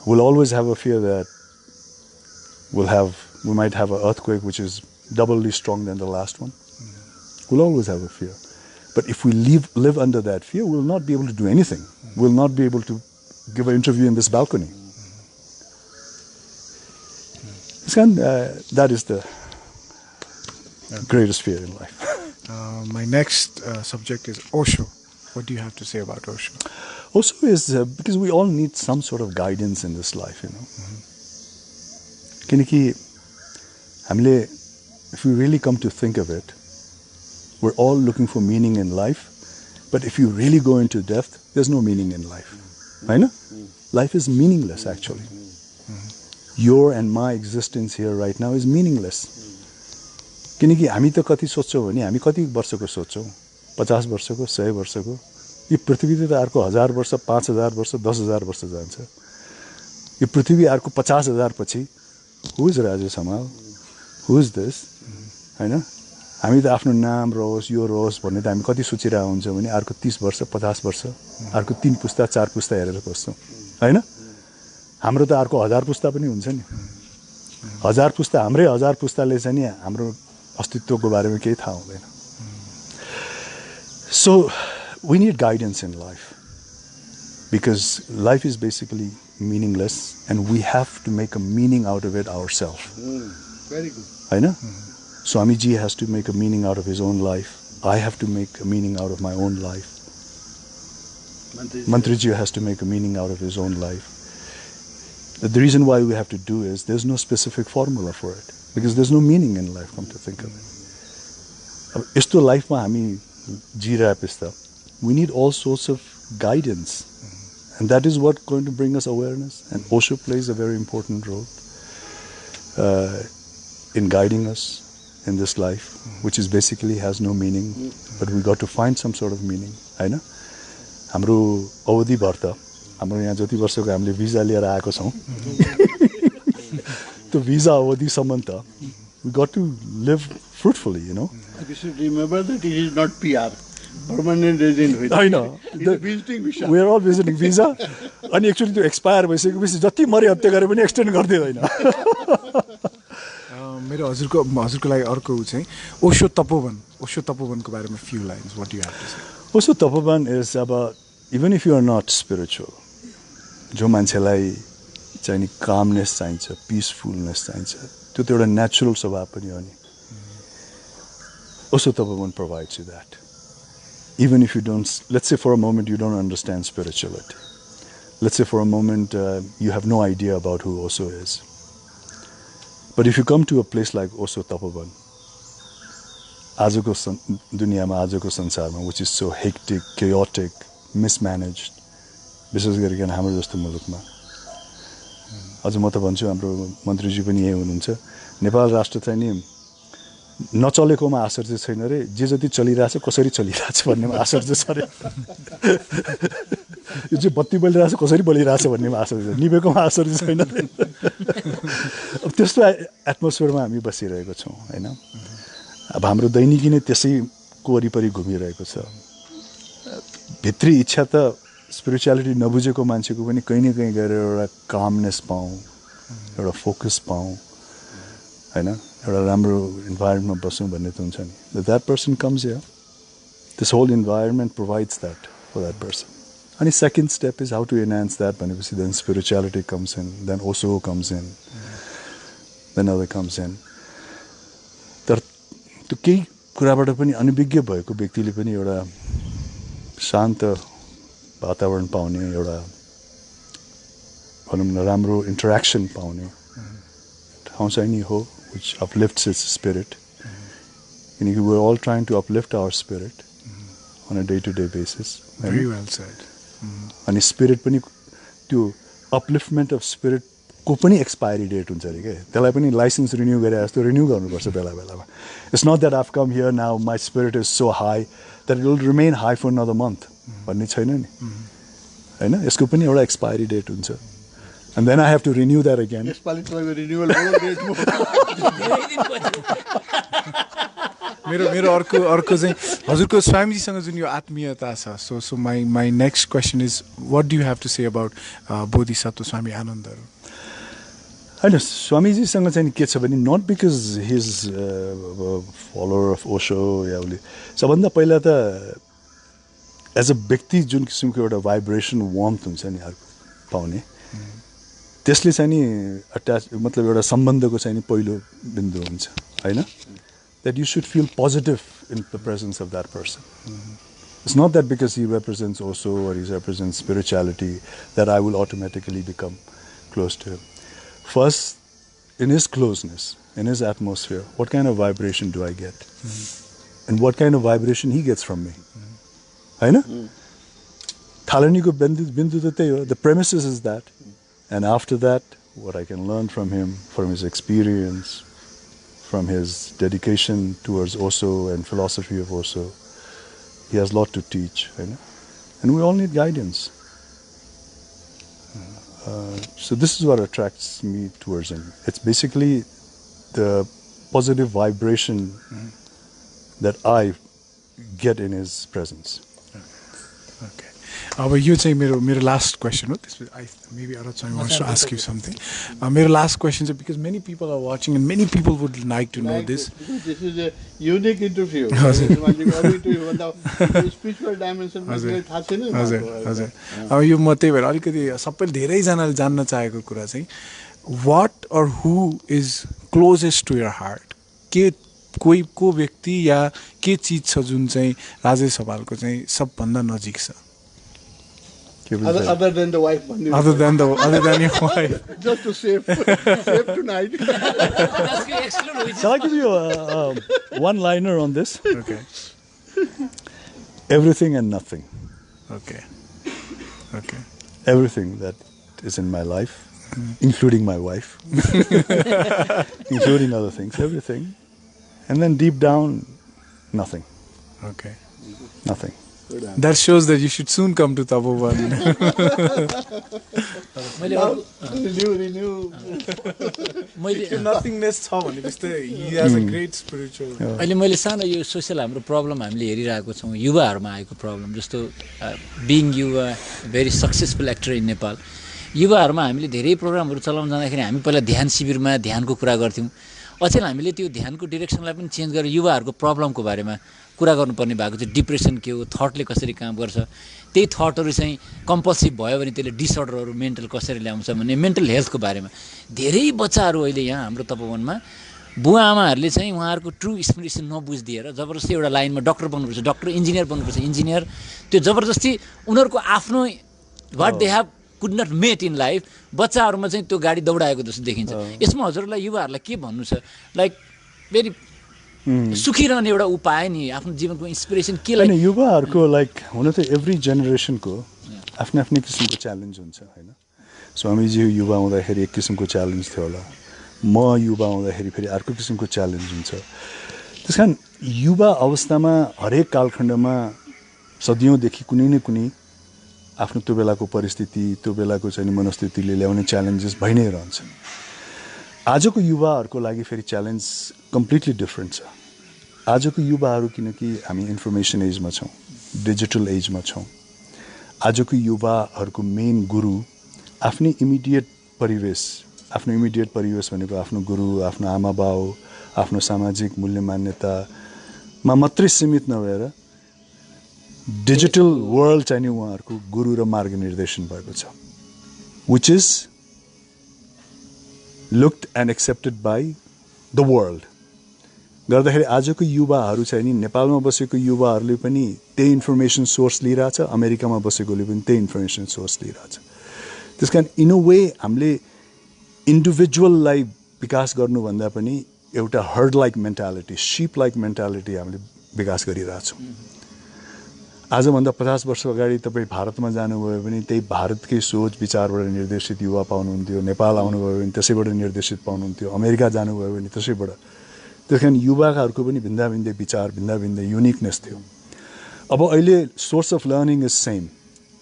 We'll always have a fear that we might have an earthquake which is doubly strong than the last one. We'll always have a fear. But if we live under that fear, we'll not be able to do anything. We'll not be able to give an interview in this balcony. That is the greatest fear in life. My next subject is Osho. What do you have to say about Osho? Osho is because we all need some sort of guidance in this life, If we really come to think of it, we're all looking for meaning in life. But if you really go into depth, there's no meaning in life. Life is meaningless, actually. Your and my existence here right now is meaningless. किनकि हामी त कति सोच्छौं भने हामी कति वर्षको सोच्छौं 50 वर्षको 100 वर्षको यो पृथ्वी त अर्को 1000 वर्ष 5000 वर्ष 10000 वर्ष जान्छ यो पृथ्वी अर्को 50000 पछि who is Rajesh Hamal who is this होइन हामी त आफ्नो नाम रहोस् यो रहोस् भन्ने त हामी कति सोचिरहेको हुन्छ भने अर्को 30 वर्ष 50 वर्ष अर्को 3 पुस्ता 4 पुस्ता हेरेर बस्छौँ होइन हाम्रो त अर्को 1000 पुस्ता पनि हुन्छ नि 1000 पुस्ता हाम्रै 1000 पुस्ताले चाहिँ नि हाम्रो अस्तित्वको बारेमा केही थाहा हुँदैन so we need guidance in life because life is basically meaningless and we have to make a meaning out of it ourselves. Very good. होइन Swamiji has to make a meaning out of his own life. I have to make a meaning out of my own life. Mantriji has to make a meaning out of his own life. The reason why we have to do is there's no specific formula for it because there's no meaning in life, come to think of it. अब यस्तो लाइफमा हामी जिरहेपछि त we need all sorts of guidance. And that is what's going to bring us awareness. And Osho plays a very important role in guiding us in this life, which is basically has no meaning, but we got to find some sort of meaning. होइन हाम्रो अवधि भर त हाम्रो यहाँ जति वर्षको हामीले भिजा लिएर आएको छौँ त्यो भिजा अवधिसम्म त we got to live fruitfully, you know. You should remember that it is not PR. Permanent resident. I know. Visiting visa. We are all visiting visa. अनि एक्चुअली त्यो एक्सपायर भइसकेपछि जति मरि हत्या गरे पनि एक्सटेन्ड गरिदिँदैन मेरो हजुरको लागि अर्को चाहिँ ओशो तपोवनको बारेमा few lines what you have to say Osho Tapovan is अब even if you are not spiritual जो मान्छेलाई चाहिँ नि कामनेस चाहिन्छ पिसफुलनेस चाहिन्छ त्यो त एउटा नेचुरल स्वभाव पनि हो नि Osho Tapovan provides you that even if you don't, let's say for a moment you don't understand spirituality. Let's say for a moment you have no idea about who Osho is. But if you come to a place like Osho Tapoban, आजको दुनियामा आजको संसारमा which is so hectic, chaotic, mismanaged, विशेष गरिकन हाम्रो जस्तो मुलुकमा अझ म त भन्छु हाम्रो मन्त्रीजी पनि यही हुनुहुन्छ नेपाल राष्ट्र चाहिँ नि नचलेकोमा आश्चर्य छैन रे जे जति चलिरहेछ कसरी चलिरहेछ भन्नेमा आश्चर्य छ रे यो चाहिँ बत्ती बलिरहेछ कसरी बलिरहेछ भन्नेमा आश्चर्य छ निभेकोमा आश्चर्य छैन रे अब त्यस्तो एटमोस्फियरमा हामी बसिरहेको छौँ होइन अब हाम्रो दैनिकी नै त्यसैको वरिपरि घुमिरहेको छ भित्री इच्छा त स्पिरिचुअलिटी नबुझेको मान्छेको पनि कहीँ न कहीँ गएर एउटा कामनेस पाऊँ एउटा फोकस पाऊँ होइन एउटा राम्रो इन्भाइरोमेन्टमा बस्नु भन्ने त हुन्छ नि that person comes here this whole environment provides that for that person अनि second step is how to enhance that भनेपछि then spirituality comes in then Osho comes in then other comes in तर त्यो केही कुराबाट पनि अनभिज्ञ भएको व्यक्तिले पनि एउटा शान्त वातावरण पाउने एउटा भनौँ न राम्रो इन्टरेक्सन पाउने ठाउँ चाहिँ नि हो which uplifts its spirit. We're all trying to uplift our spirit on a day-to-day basis. Very well said. And spirit पनि त्यो upliftment of spirit को पनि expiry date हुन्छ अरे के त्यसलाई पनि लाइसेन्स रिन्यू गरे जस्तो रिन्यू गर्नुपर्छ बेला बेलामा It's not that I've come here now my spirit is so high that it will remain high for another month भन्ने छैन नि हैन यसको पनि एउटा expiry date हुन्छ And then I have to renew that again. Yes, renewal मेरो अर्को चाहिँ हजुरको स्वामीजीसँग जुन यो आत्मीयता छ so my next question is what do you have to say about Bodhisattva Swami आनन्दहरू होइन स्वामीजीसँग चाहिँ के छ भने not because he is follower of Osho या उसले सबभन्दा पहिला त एज अ व्यक्ति जुन किसिमको एउटा भाइब्रेसन वार्मथ हुन्छ नि पाउने त्यसले चाहिँ नि अट्याच मतलब एउटा सम्बन्धको चाहिँ नि पहिलो बिन्दु हुन्छ हैन that you should feel positive in the presence of that person. It's not that because he represents Osho or he represents spirituality that I will automatically become close to him. First, in his closeness, in his atmosphere, what kind of vibration do I get? And what kind of vibration he gets from me? हैन थालनीको बिन्दु त त्यही हो. The premises is that. And after that, what I can learn from him, from his experience, from his dedication towards Osho and philosophy of Osho, he has a lot to teach, you know? And we all need guidance. So this is what attracts me towards him. It's basically the positive vibration that I get in his presence. Okay. अब यो चाहिँ मेरो last question हो त्यसपछि maybe Arachai wants to ask you something. मेरो last question is because many people are watching and many people would like to know this. This is a unique interview. Spiritual dimension थाहा छैन हजुर अब यो म त्यही भएर अलिकति सबैले धेरैजनाले जान्न चाहेको कुरा चाहिँ what or who is closest to your heart? के कोही को व्यक्ति या के चीज छ जुन चाहिँ राजेश हमालको चाहिँ सबभन्दा नजिक छ? Other than the wife. Other than your wife. Just to save tonight. Shall I give you a one-liner on this? Okay. Everything and nothing. Okay. Everything that is in my life, including my wife, including other things, everything. And then deep down, nothing. Okay. Nothing. That shows that you should soon come to Tapoban. Renew. Nothingness छ भने जस्तै he has a great spiritual. अहिले मैले सानो यो social हाम्रो problem हामीले हेरिरहेको छौँ युवाहरूमा आएको प्रब्लम जस्तो बिङ युवा very successful actor in Nepal युवाहरूमा हामीले धेरै प्रोग्रामहरू चलाउन जाँदाखेरि हामी पहिला ध्यान शिविरमा ध्यानको कुरा गर्थ्यौँ अचेल हामीले त्यो ध्यानको डिरेक्सनलाई पनि चेन्ज गरेर युवाहरूको प्रब्लमको बारेमा कुरा गर्नुपर्ने भएको चाहिँ डिप्रेसन के हो थटले कसरी काम गर्छ त्यही थटहरू चाहिँ कम्पल्सिभ भयो भने त्यसले डिसअर्डरहरू मेन्टल कसरी ल्याउँछ भन्ने मेन्टल हेल्थको बारेमा धेरै बच्चाहरू अहिले यहाँ हाम्रो तपोवनमा बुवा आमाहरूले चाहिँ उहाँहरूको ट्रु स्पिरिट नबुझिदिएर जबरजस्ती एउटा लाइनमा डक्टर बन्नुपर्छ डक्टर इन्जिनियर बन्नुपर्छ इन्जिनियर त्यो जबरजस्ती उनीहरूको आफ्नो what they have could not met in life बच्चाहरूमा चाहिँ त्यो गाडी दौडाएको जस्तो देखिन्छ यसमा हजुरलाई युवाहरूलाई के भन्नु छ लाइक भेरी सुखी रहने एउटा उपाय नि आफ्नो जीवनको इन्सपिरेसन के हैन युवाहरूको लाइक हुन त एभ्री जेनेरेसनको आफ्नो आफ्नो किसिमको च्यालेन्ज हुन्छ हैन स्वामीजी युवा हुँदाखेरि एक किसिमको च्यालेन्ज थियो होला म युवा हुँदाखेरि फेरि अर्को किसिमको च्यालेन्ज हुन्छ त्यसकारण युवा अवस्थामा हरेक कालखण्डमा सदियौंदेखि कुनै न कुनै आफ्नो त्यो बेलाको परिस्थिति त्यो बेलाको चाहिँ मनस्थितिले ल्याउने च्यालेन्जेस भइ नै रहन्छ आजको युवाहरूको लागि फेरि च्यालेन्ज कम्प्लिटली डिफरेन्ट छ आजको युवाहरू किनकि हामी इन्फर्मेसन एजमा छौँ डिजिटल एजमा छौँ आजको युवाहरूको मेन गुरु आफ्नै इमिडिएट परिवेश भनेको आफ्नो गुरु आफ्नो आमा बाउ आफ्नो सामाजिक मूल्य मान्यतामा मात्रै सीमित नभएर डिजिटल वर्ल्ड चाहिँ उहाँहरूको गुरु र मार्गनिर्देशन भएको छ which is looked and accepted by the world गर्दाखेरि आजको युवाहरू चाहिँ नि नेपालमा बसेको युवाहरूले पनि त्यही इन्फर्मेसन सोर्स लिइराछ अमेरिकामा बसेकोले पनि त्यही इन्फर्मेसन सोर्स लिइराछ त्यसकारण इन अ वे हामीले इन्डिभिजुअललाई विकास गर्नुभन्दा पनि एउटा heard like mentality sheep like mentality हामीले विकास गरिरहेछौँ आजभन्दा 50 वर्ष अगाडि तपाईँ भारतमा जानुभयो भने त्यही भारतकै सोच विचारबाट निर्देशित युवा पाउनुहुन्थ्यो नेपाल आउनुभयो भने त्यसैबाट निर्देशित पाउनुहुन्थ्यो अमेरिका जानुभयो भने त्यसैबाट त्यसकारण युवाहरूको पनि भिन्दा भिन्दै विचार भिन्दा भिन्दै युनिकनेस थियो अब अहिले source of learning is same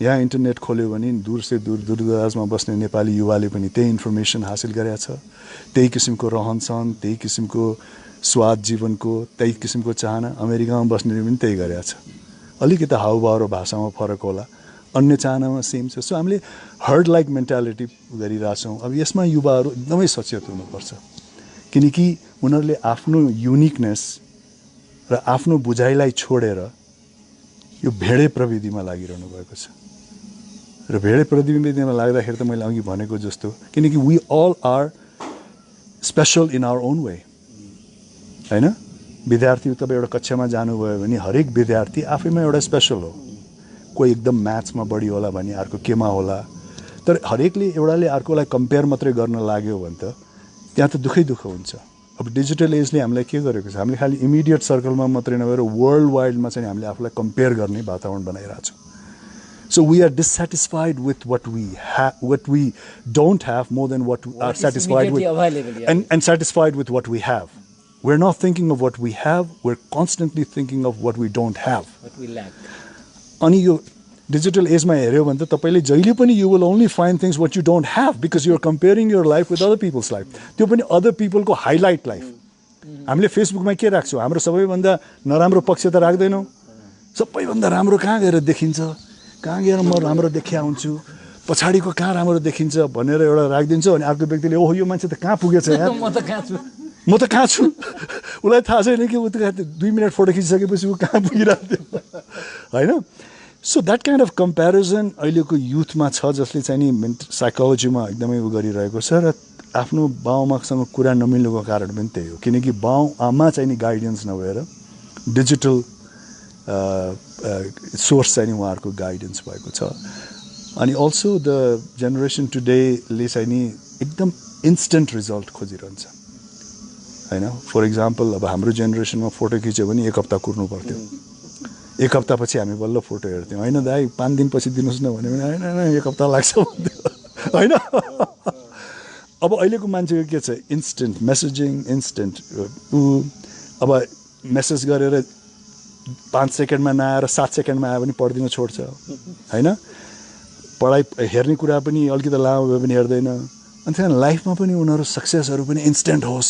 यहाँ इन्टरनेट खोल्यो भने दूरदराजमा बस्ने नेपाली युवाले पनि त्यही इन्फर्मेसन हासिल गरेका छ त्यही किसिमको रहनसहन त्यही किसिमको स्वाद जीवनको त्यही किसिमको चाहना अमेरिकामा बस्नेले पनि त्यही गरेका छ अलिकति हाउभाव र भाषामा फरक होला अन्य चाहनामा सेम छ सो हामीले हर्ड लाइक मेन्टालिटी गरिरहेछौँ अब यसमा युवाहरू एकदमै सचेत हुनुपर्छ किनकि उनीहरूले आफ्नो युनिकनेस र आफ्नो बुझाइलाई छोडेर यो भेडे प्रविधिमा लागिरहनु भएको छ र भेडे प्रविधिमा लाग्दाखेरि त मैले अघि भनेको जस्तो किनकि we all are special in our own way हैन विद्यार्थी तपाईँ एउटा कक्षामा जानुभयो भने हरेक विद्यार्थी आफैमा एउटा स्पेसल हो कोही एकदम म्याथ्समा बढी होला भने अर्को केमा होला तर हरेकले एउटाले अर्कोलाई कम्पेयर मात्रै गर्न लाग्यो भने त त्यहाँ त दुःख हुन्छ अब डिजिटल एजले हामीलाई के गरेको छ हामीले खालि इमिडिएट सर्कलमा मात्रै नभएर वर्ल्ड वाइडमा चाहिँ हामीले आफूलाई कम्पेयर गर्ने वातावरण बनाइरहेको छौँ so we are dissatisfied with what we don't have more than what we are satisfied with and satisfied with what we have. We're not thinking of what we have, we're constantly thinking of what we don't have. What we lack. अनि यो digital एजमा हेर्यो भने त तपाईले जहिले पनि you will only find things what you don't have because you're comparing your life with other people's life. त्यो पनि other peopleको highlight life. हामीले फेसबुकमा के राख्छौँ हाम्रो सबैभन्दा नराम्रो पक्ष त राख्दैनौँ सबैभन्दा राम्रो कहाँ गएर देखिन्छ कहाँ गएर म राम्रो देखिया हुन्छु पछाडिको कहाँ राम्रो देखिन्छ भनेर एउटा राखिदिन्छ अनि अर्को व्यक्तिले ओहो यो मान्छे त कहाँ पुगेछ यार म त कहाँ छु म त कहाँ छु उसलाई थाहा छैन कि ऊ त 2 मिनट फोटो खिचिसकेपछि ऊ कहाँ पुगिरहेको थियो होइन so that kind of comparison अहिलेको युथमा छ जसले चाहिँ नि साइकोलोजीमा एकदमै उ गरिरहेको छ र आफ्नो बाउआमासँग कुरा नमिल्नुको कारण पनि त्यही हो किनकि बाउआमा चाहिँ नि गाइडेन्स नभएर डिजिटल सोर्स चाहिँ नि उहाँहरूको गाइडेन्स भएको छ अनि अल्सो द जेनेरेसन टुडेले चाहिँ नि एकदम इन्स्टेन्ट रिजल्ट खोजिरहन्छ होइन फर इक्जाम्पल अब हाम्रो जेनेरेसनमा फोटो खिच्यो भने 1 हप्ता कुर्नु पर्थ्यो 1 हप्तापछि हामी बल्ल फोटो हेर्थ्यौँ होइन दाइ 5 दिनपछि दिनुहोस् न भन्यो भने होइन 1 हप्ता लाग्छ भन्थ्यो होइन अब अहिलेको मान्छेको के छ इन्स्टेन्ट मेसेजिङ इन्स्टेन्ट अब मेसेज गरेर 5 सेकेन्डमा नआएर 7 सेकेन्डमा आयो भने पढिदिन छोड्छ होइन पढाइ हेर्ने कुरा पनि अलिकति लामो भए पनि हेर्दैन अनि त्यहाँ लाइफमा पनि उनीहरू सक्सेसहरू पनि इन्स्टेन्ट होस्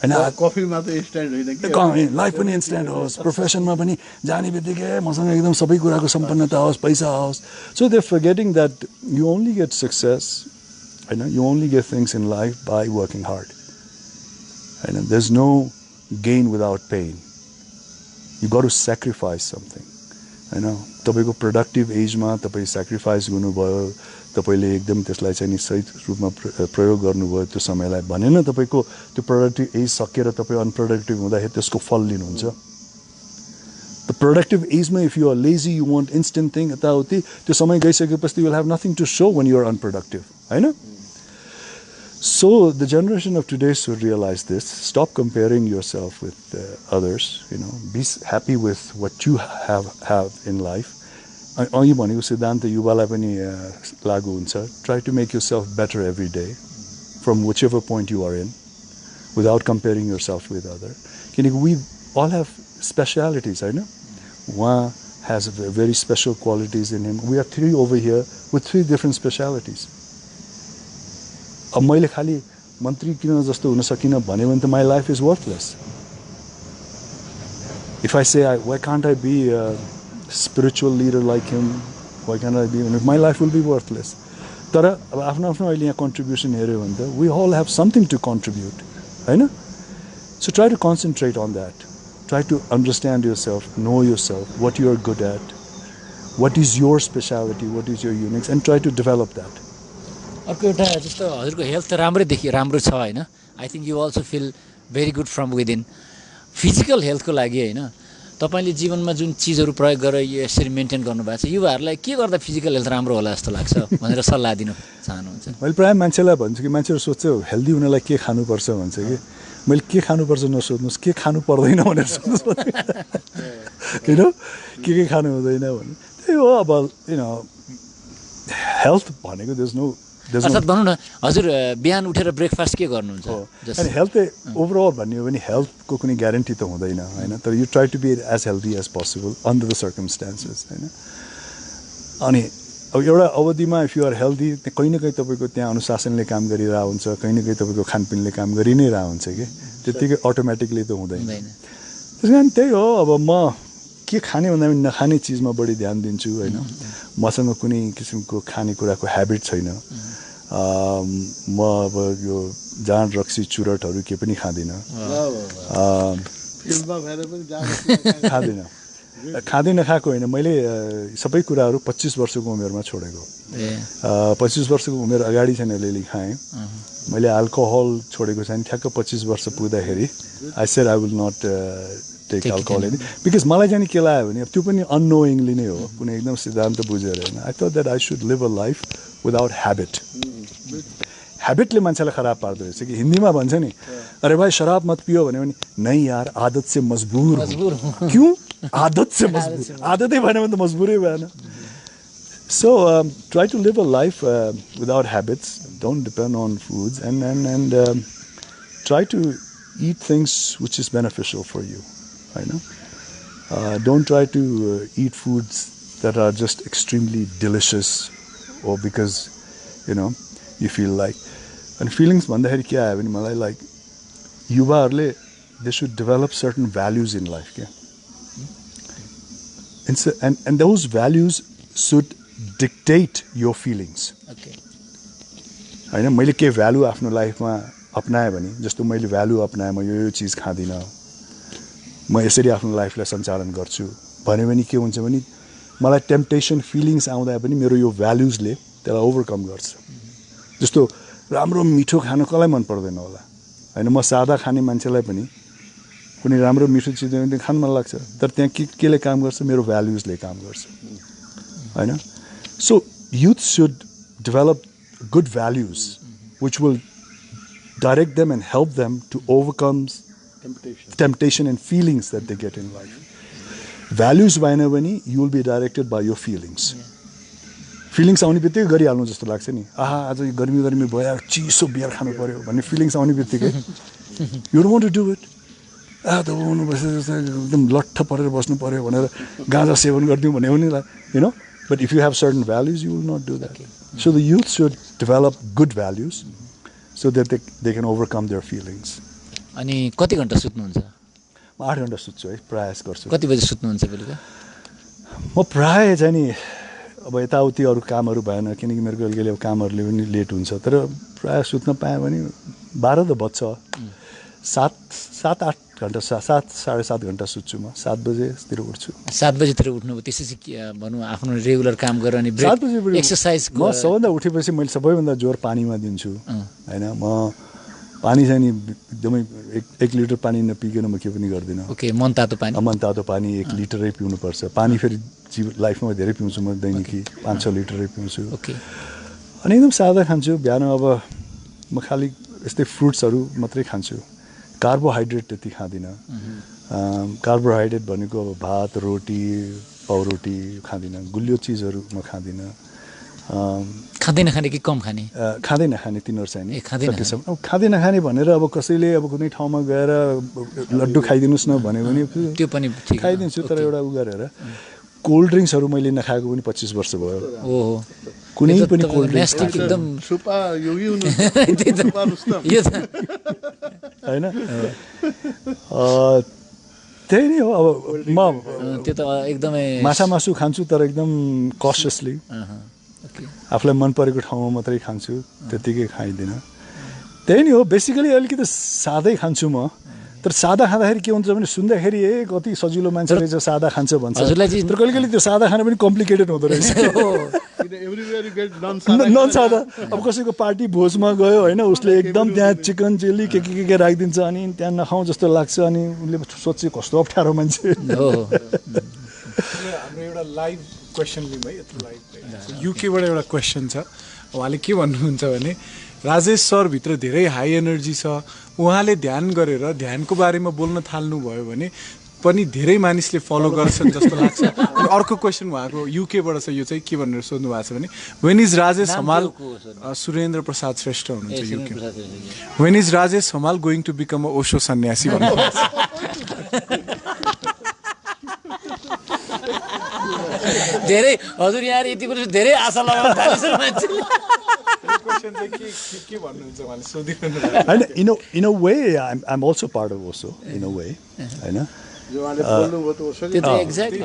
होइन कफीमा त इन्स्टेन्ट होइन लाइफ पनि इन्स्टेन्ट होस् प्रोफेसनमा पनि जाने बित्तिकै मसँग एकदम सबै कुराको सम्पन्नता होस् पैसा होस् so they forgetting that you only get success होइन you only get things in life by working hard होइन there is no gain without pain you got to sacrifice something होइन तपाईँको प्रोडक्टिभ एजमा तपाईँ सेक्रिफाइस गर्नुभयो तपाईँले एकदम त्यसलाई चाहिँ नि सही रूपमा प्रयोग गर्नुभयो त्यो समयलाई भनेन तपाईँको त्यो प्रोडक्टिभ एज सकेर तपाईँ अनप्रोडक्टिभ हुँदाखेरि त्यसको फल लिनुहुन्छ द प्रोडक्टिभ एजमा if you are lazy you want instant thing यताउति त्यो समय गइसकेपछि will have nothing to so when you are unproductive होइन So the generation of today should realize this. Stop comparing yourself with others. Be happy with what you have in life. अघि भनेको सिद्धान्त युवालाई पनि लागू हुन्छ. Try to make yourself better every day from whichever point you are in, without comparing yourself with others. किनकि we all have specialities, होइन? One has very special qualities in him. We are 3 over here with 3 different specialities. अब मैले खालि मन्त्री किन जस्तो हुन सकिनँ भन्यो भने त my life is worthless if I say why can't I be spiritual leader like him why can't I be my life will be worthless तर अब आफ्नो आफ्नो अहिले यहाँ कन्ट्रिब्युसन हेऱ्यो भने त we all have something to contribute होइन so try to concentrate on that try to understand yourself know yourself what you are good at what is your speciality what is your uniques and try to develop that अर्को एउटा जस्तो हजुरको health त राम्रो छ होइन I think you also feel very good from within physical हेल्थको लागि होइन तपाईँले जीवनमा जुन चिजहरू प्रयोग गरेर यो यसरी मेन्टेन गर्नुभएको छ युवाहरूलाई के गर्दा फिजिकल हेल्थ राम्रो होला जस्तो लाग्छ भनेर सल्लाह दिन चाहनुहुन्छ मैले प्रायः मान्छेलाई भन्छु कि मान्छेहरू सोध्छ हेल्दी हुनलाई के खानुपर्छ भन्छ कि मैले के खानुपर्छ नसोध्नुहोस् के खानु पर्दैन भनेर सोध्नुहोस् होइन के खानु हुँदैन भने त्यही हो अब हेल्थ भनेको देयर इज नो अर्थात् भनौँ न हजुर बिहान उठेर ब्रेकफास्ट के गर्नुहुन्छ अनि हेल्थ ओभरअल भन्ने हो भने हेल्थको कुनै ग्यारेन्टी त हुँदैन होइन तर you try to be as healthy as possible under the circumstances होइन अनि अब एउटा अवधिमा इफ यु आर हेल्दी कहीँ न कहीँ तपाईँको त्यहाँ अनुशासनले काम गरिरहेको हुन्छ कहीँ न कहीँ तपाईँको खानपिनले काम गरि नै रहेको हुन्छ कि त्यत्तिकै अटोमेटिकली त हुँदैन त्यस कारण त्यही हो अब म के खाने भन्दा पनि नखाने चिजमा बढी ध्यान दिन्छु होइन मसँग कुनै किसिमको खानेकुराको ह्याबिट छैन म अब यो जाँड रक्सी चुरटहरू के पनि खाँदिनँ खाँदै नखाएको होइन मैले सबै कुराहरू 25 वर्षको उमेरमा छोडेको 25 वर्षको उमेर अगाडि चाहिँ अलिअलि खाएँ मैले अल्कोहल छोडेको चाहिँ ठ्याक्क 25 वर्ष पुग्दाखेरि I said I will not take alcohol होइन बिकज मलाई चाहिँ के लाग्यो भने त्यो पनि अननोइङली नै हो कुनै एकदम सिद्धान्त बुझेर होइन I thought that I should live a life without habit ह्याबिटले मान्छेलाई खराब पार्दो रहेछ कि हिन्दीमा भन्छ नि अरे भाइ शराब मत पियो भन्यो भने नै यार आदत से मजबुर क्यों आदत से मजबुर आदतै भएन भने त मजबुरै भएन so try to live a life without habits don't depend on foods and try to eat things which is beneficial for you. Don't try to eat foods that are just extremely delicious or because you feel like and feelings भन्दाखेरि के आयो भने मलाई like युवाहरूले they should develop certain values in life क्या and those values should dictate your feelings okay होइन मैले के भ्यालु आफ्नो लाइफमा अपनाएँ भने जस्तो मैले भ्यालु अपनाएँ म यो चिज खाँदिनँ म यसरी आफ्नो लाइफलाई सञ्चालन गर्छु भन्यो भने के हुन्छ भने मलाई टेम्पटेसन फिलिङ्स आउँदा पनि मेरो यो भ्याल्युजले त्यसलाई ओभरकम गर्छ जस्तो राम्रो मिठो खानु कसलाई मन पर्दैन होला होइन म सादा खाने मान्छेलाई पनि कुनै राम्रो मिठो चिज खानु मन लाग्छ तर त्यहाँ केले काम गर्छ मेरो भ्याल्युजले काम गर्छ होइन so youth should develop good values which will direct them and help them to overcome temptation and feelings that they get in life. Values भएन भने you will be directed by your feelings. Feelings आउने बित्तिकै गरिहाल्नु जस्तो लाग्छ नि आहा आज गर्मी भयो चिसो बियर खानु पर्यो भन्ने फिलिङ्स आउने बित्तिकै you don't want to do it. त आउनु बसेर एकदम लट्ठ परेर बस्नु पर्यो भनेर गाँजा सेवन गरिदिउँ भन्यो भने you know. But if you have certain values, you will not do that. So the youth should develop good values so that they can overcome their feelings. अनि कति घण्टा सुत्नुहुन्छ? म 8 घण्टा सुत्छु है प्रयास गर्छु. कति बजे सुत्नुहुन्छ बेलुका? म प्राय चाहिँ नि अब यताउति अरू कामहरू भएन किनकि मेरो कहिले कामहरूले पनि लेट हुन्छ तर प्राय सुत्न पाएँ भने 12 त बज्छ 7-8 घण्टा 7-7.5 घण्टा सुत्छु म 7 बजेतिर उठ्छु 7 बजेतिर उठ्नु त्यसपछि भनौँ आफ्नो रेगुलर काम गरेर अनि ब्रेक एक्सर्साइज म सबभन्दा उठेपछि मैले सबैभन्दा जोर पानीमा दिन्छु होइन म पानी चाहिँ नि एकदमै 1 लिटर पानी नपिकन म के पनि गर्दिनँ ओके मन तातो पानी 1 लिटरै पिउनुपर्छ पानी फेरि लाइफमा धेरै पिउँछु म दैनिकी 5-6 लिटरै पिउँछु ओके अनि एकदम सादा खान्छु बिहान अब म खालि यस्तै फ्रुट्सहरू मात्रै खान्छु कार्बोहाइड्रेट त्यति खाँदिनँ कार्बोहाइड्रेट भनेको अब भात रोटी पाउरोटी खाँदिनँ गुलियो चिजहरू म खाँदिनँ खाँदै नखाने कि कम खाने खाँदै नखाने तिनीहरू चाहिँ अब खाँदै नखाने भनेर अब कसैले अब कुनै ठाउँमा गएर लड्डु खाइदिनुहोस् न भन्यो भने त्यो पनि खाइदिन्छु तर एउटा उ गरेर कोल्ड ड्रिङ्क्सहरू मैले नखाएको पनि 25 वर्ष भयो ओहो कुनै पनि कोल्ड ड्रिङ्क्स एकदम सुपा योगी होइन त्यही नै हो अब म त्यो त एकदमै माछा मासु खान्छु तर एकदम कसियसली आफूलाई मन परेको ठाउँमा मात्रै खान्छु त्यतिकै खाइदिनँ त्यही नै हो बेसिकली अलिकति सादै खान्छु म तर सादा खाँदाखेरि के हुन्छ भने सुन्दाखेरि कति सजिलो मान्छे रहेछ सादा खान्छ भन्छ तर कहिले कहिले त्यो सादा खाना पनि कम्प्लिकेटेड हुँदो रहेछ नन सादा अब कसैको पार्टी भोजमा गयो होइन उसले एकदम त्यहाँ चिकन चिल्ली के राखिदिन्छ अनि त्यहाँ नखाउँ जस्तो लाग्छ अनि उसले सोध्छ कस्तो अप्ठ्यारो मान्छे हाम्रो एउटा लाइभ क्वेसन लिउँ है यत्रो लाइभ युकेबाट एउटा क्वेसन छ उहाँले के भन्नुहुन्छ भने राजेश सरभित्र धेरै हाई एनर्जी छ उहाँले ध्यान गरेर ध्यानको बारेमा बोल्न थाल्नुभयो भने पनि धेरै मानिसले फलो गर्छन् जस्तो लाग्छ अनि अर्को क्वेसन उहाँको युकेबाट छ यो चाहिँ के भनेर सोध्नु भएको छ भने वेन इज राजेश हमाल सुरेन्द्र प्रसाद श्रेष्ठ हुनुहुन्छ UK when is Rajesh Hamal going to become a Osho sannyasi भन्नुभएको छ धेरै हजुर यहाँ यति पनि धेरै आशा लगाउनु थालेछ मान्छेले And in a way, I'm also part of Osho. In a way, I know.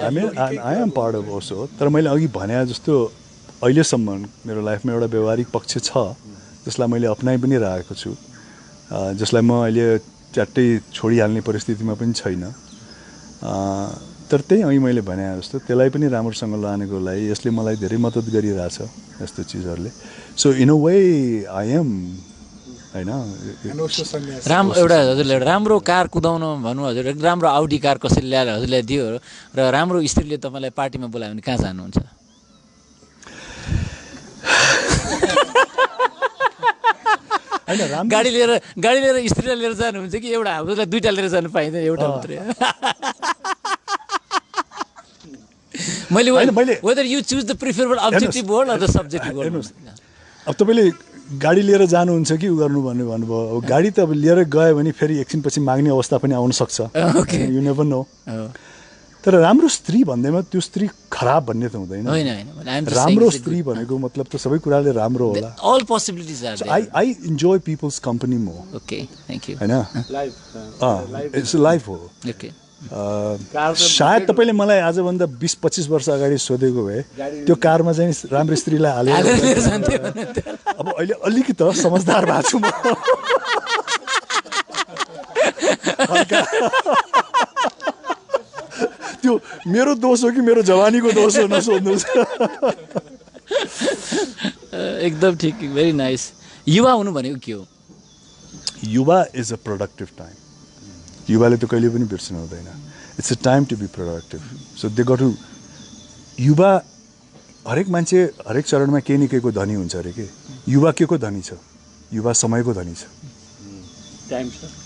I mean, I am part of Osho. तर मैले अघि भने जस्तो अहिलेसम्म मेरो लाइफमा एउटा व्यवहारिक पक्ष छ जसलाई मैले अपनाइ पनि राखेको छु जसलाई म अहिले च्याट्टै छोडिहाल्ने परिस्थितिमा पनि छैन तर त्यही अघि मैले भने जस्तो त्यसलाई पनि राम्रोसँग लानेको लागि यसले मलाई धेरै मद्दत गरिरहेछ यस्तो चिजहरूले so in a way I am होइन एउटा हजुरले एउटा राम्रो कार कुदाउन भनौँ हजुर राम्रो आउडी कार कसैले ल्याएर हजुरलाई दियो र राम्रो स्त्रीले तपाईँलाई पार्टीमा बोलायो भने कहाँ जानुहुन्छ गाडी लिएर स्त्रीलाई लिएर जानुहुन्छ कि एउटा हजुरलाई दुईटा लिएर जानु पाइँदैन एउटा मात्रै मैले whether you choose the preferable objective word or the subjective word अब तपाईँले गाडी लिएर जानुहुन्छ कि उ गर्नु भन्नुभयो अब गाडी त अब लिएर गयो भने फेरि एकछिनपछि माग्ने अवस्था पनि आउन सक्छ यु नेभर नो तर राम्रो स्त्री भन्दैमा त्यो स्त्री खराब भन्ने त हुँदैन होइन होइन I am just saying राम्रो it's a स्त्री भनेको मतलब त सबै कुराले राम्रो होला good- all possibilities are there. I enjoy people's company more Okay, thank you. होइन लाइफ इट्स लाइफ हो Okay. कार त सायद तपाईँले मलाई आजभन्दा 20-25 वर्ष अगाडि सोधेको भए त्यो कारमा चाहिँ राम्रो स्त्रीलाई हालेर अब अहिले अलिकति समझदार भएको छु म त्यो मेरो दोष हो कि मेरो जवानीको दोष हो नसोध्नुहोस् एकदम ठिक भेरी नाइस युवा हुनु भनेको के हो युवा इज अ प्रोडक्टिभ टाइम युवाले त कहिले पनि बिर्सनु हुँदैन it's a time to be productive so they got to युवा हरेक मान्छे हरेक चरणमा केही न केहीको धनी हुन्छ अरे के युवा के को धनी छ युवा समयको धनी छ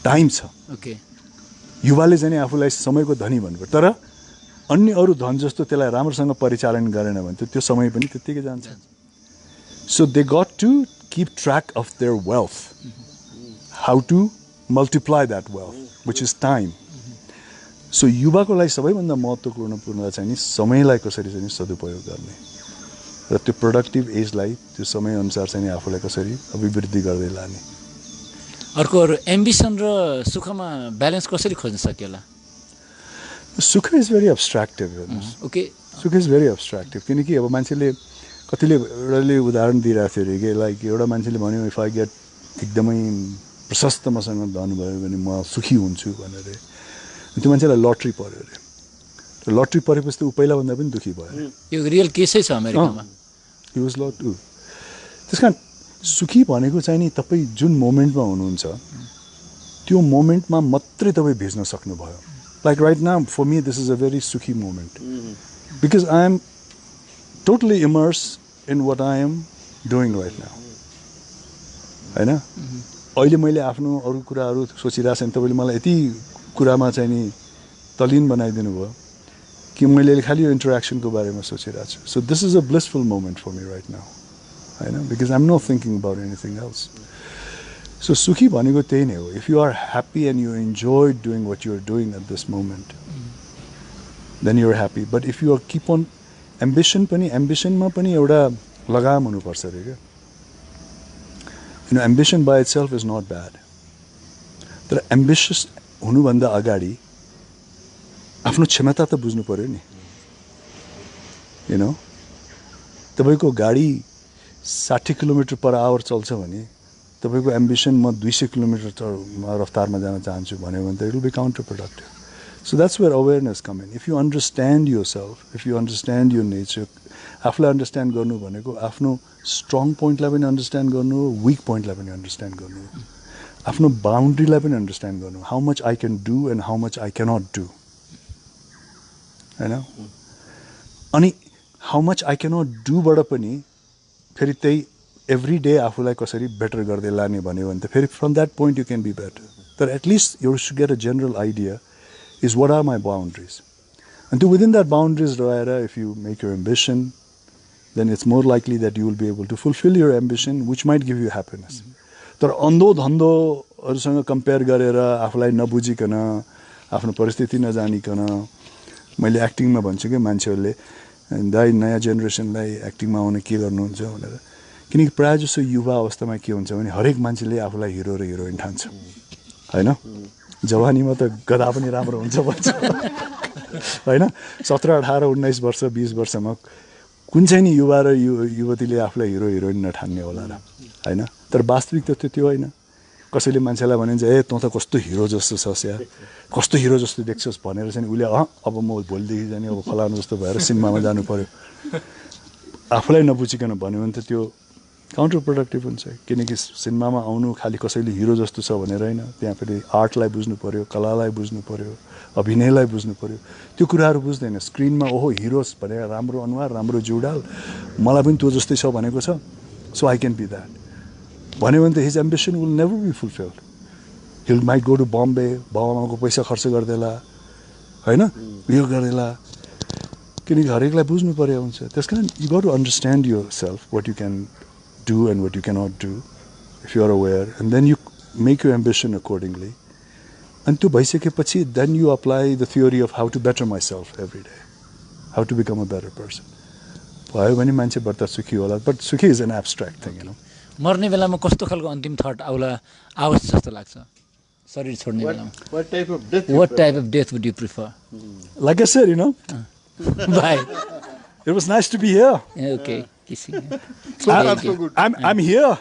टाइम छ ओके युवाले चाहिँ आफूलाई समयको धनी भन्नुपर्छ तर अन्य अरू धन जस्तो त्यसलाई राम्रोसँग परिचालन गरेन भने त त्यो समय पनि त्यत्तिकै जान्छ so they got to keep track of their wealth how to multiply that wealth which is time so युवाको लागि सबैभन्दा महत्त्वपूर्ण चाहिँ नि समयलाई कसरी चाहिँ सदुपयोग गर्ने र त्यो प्रोडक्टिभ एजलाई त्यो समयअनुसार चाहिँ आफूलाई कसरी अभिवृद्धि गर्दै लाने अर्को अरू एम्बिसन र सुखमा ब्यालेन्स कसरी खोज्न सकिएला सुख इज भेरी एब्स्ट्र्याक्टिभ हेर्नुहोस् ओके सुख इज भेरी एब्स्ट्र्याक्टिभ किनकि अब मान्छेले कतिले एउटाले उदाहरण दिइरहेको थियो अरे कि लाइक एउटा मान्छेले भन्यो इफ आई गेट एकदमै प्रशस्त मसँग धन भयो भने म सुखी हुन्छु भनेर त्यो मान्छेलाई लट्री पर्यो अरे लट्री परेपछि त ऊ पहिलाभन्दा पनि दुःखी भयो यो रियल केसै छ अमेरिकामा हि वाज लट ऊ त्यस कारण सुखी भनेको चाहिँ नि तपाईँ जुन मोमेन्टमा हुनुहुन्छ त्यो मोमेन्टमा मात्रै तपाईँ भिज्न सक्नुभयो like right now for me this is a very सुखी moment because I am totally immerse in what I am doing right now होइन अहिले मैले आफ्नो अरू कुराहरू सोचिरहेको छु तपाईँले मलाई यति कुरामा चाहिँ नि तल्लीन बनाइदिनु भयो कि मैले खालि यो इन्टरेक्सनको बारेमा सोचिरहेको छु so this is a blissful moment for me right now होइन because I am not thinking about anything else so सुखी भनेको त्यही नै हो if you are happy and you enjoy doing what you're doing at this moment then you're happy but if you are keep on एम्बिसनमा पनि एउटा लगाम हुनुपर्छ अरे क्या ambition by itself is not bad तर एम्बिसियस हुनुभन्दा अगाडि आफ्नो क्षमता त बुझ्नु पऱ्यो नि यु नो तपाईँको गाडी 60 किलोमिटर पर आवर चल्छ भने तपाईँको एम्बिसन म 200 किलोमिटर रफ्तारमा जान चाहन्छु भन्यो भने त it will be counter productive so that's where awareness come in if you understand yourself if you understand your nature आफूलाई अन्डरस्ट्यान्ड गर्नु भनेको आफ्नो स्ट्रङ पोइन्टलाई पनि अन्डरस्ट्यान्ड गर्नु हो विक पोइन्टलाई पनि अन्डरस्ट्यान्ड गर्नु हो आफ्नो बााउन्ड्रीलाई पनि अन्डरस्ट्यान्ड गर्नु how much I can do and how much I cannot do होइन अनि हाउ मच आई क्यानट डुबाट पनि फेरि त्यही एभ्री डे आफूलाई कसरी बेटर गर्दै लाने भन्यो भने त फेरि from that point you can be better तर at least you should get a general idea is what are my boundaries अनि त्यो विदिन द्याट बााउन्ड्रिज रहेर if you make your ambition then it's more likely that you will be able to fulfill your ambition, which might give you happiness. तर अन्धो धन्धोहरूसँग compare गरेर आफूलाई नबुझिकन आफ्नो परिस्थिति नजानिकन मैले एक्टिङमा भन्छु कि मान्छेहरूले दाइ नयाँ जेनेरेसनलाई एक्टिङमा आउन के गर्नुहुन्छ भनेर किनकि प्रायः जसो युवा अवस्थामा के हुन्छ भने हरेक मान्छेले आफूलाई हिरो र हिरोइन ठान्छ होइन जवानीमा त गधा पनि राम्रो हुन्छ भन्छ होइन 17, 18, 19 वर्ष 20 वर्षमा कुन चाहिँ नि युवा र युवतीले आफूलाई हिरो हिरोइन नठान्ने होला र होइन तर वास्तविकता त त्यो होइन कसैले मान्छेलाई भनिन्छ ए तँ त कस्तो हिरो जस्तो छस् या कस्तो हिरो जस्तो देख्छस् भनेर चाहिँ उसले अब म भोलिदेखि जाने अब फलानु जस्तो भएर सिनेमामा जानु पर्यो आफूलाई नबुझिकन भन्यो भने त त्यो काउन्टर प्रोडक्टिभ हुन्छ किनकि सिनेमामा आउनु खालि कसैले हिरो जस्तो छ भनेर होइन त्यहाँ फेरि आर्टलाई बुझ्नु पऱ्यो कलालाई बुझ्नु पऱ्यो अभिनयलाई बुझ्नु पऱ्यो त्यो कुराहरू बुझ्दैन स्क्रिनमा ओहो हिरोस भनेर राम्रो अनुहार राम्रो जिउडाल मलाई पनि त्यो जस्तै छ भनेको छ so I can be that भन्यो भने त his ambition will never be fulfilled he'll might go to Bombay बाबामाको पैसा खर्च गरिदेला होइन यो गरिदेला किनकि हरेकलाई बुझ्नु पऱ्यो हुन्छ त्यस कारण you got to understand yourself what you can do and what you cannot do if you are aware and then you make your ambition accordingly अनि त्यो भइसकेपछि then you apply the theory of how to better myself every day, how to become a better person. भयो भने मान्छे बढ्ता सुखी होला, but सुखी is an abstract thing, you know. मर्ने बेलामा कस्तो खालको अन्तिम थट आओस् जस्तो लाग्छ शरीर छोड्ने बेलामा? What type of death? What type of death would you prefer? Like I said, you know, Bye. it was nice to be here. Okay. Kissing. I'm here.